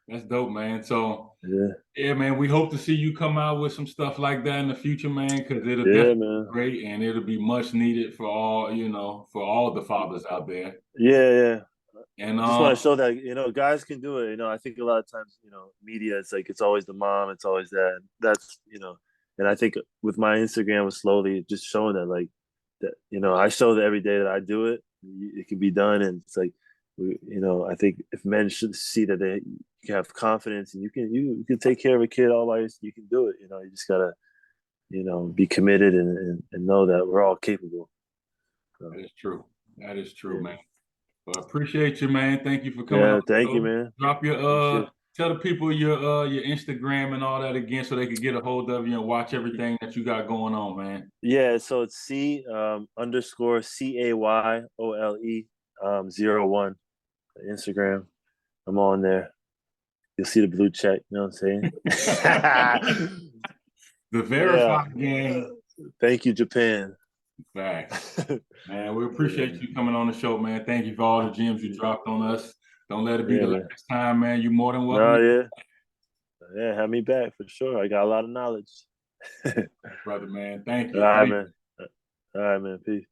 That's dope, man. So, Yeah, yeah, man, we hope to see you come out with some stuff like that in the future, man, because it'll yeah, definitely be man. great, and it'll be much needed for all, for all the fathers out there. Yeah, yeah. And I just want to show that guys can do it. I think a lot of times, media, it's like it's always the mom, it's always that. And I think with my Instagram was slowly just showing that, like, that I show that every day that I do it, it can be done. And it's like, I think if men should see that they can have confidence, and you can take care of a kid all by yourself, you can do it. You just gotta be committed, and know that we're all capable. So that is true. That is true, yeah, man. Well, I appreciate you, man. Thank you for coming on yeah. the Thank you, show. man. Drop your Appreciate tell the people your Instagram and all that again, so they could get a hold of you and watch it. everything that you got going on, man. Yeah, so it's C _CAYOLE 01 Instagram. I'm on there. You'll see the blue check. You know what I'm saying? The Yeah. verified gang. Thank you, Japan. Facts. Man, we appreciate Yeah. you coming on the show, man. Thank you for all the gems you dropped on us. Don't let it be Yeah, the man. last time, man. You're more than welcome, No, yeah. Yeah, have me back for sure. I got a lot of knowledge. All brother, man. Thank you. right, Thank you. man. All right, man. Peace.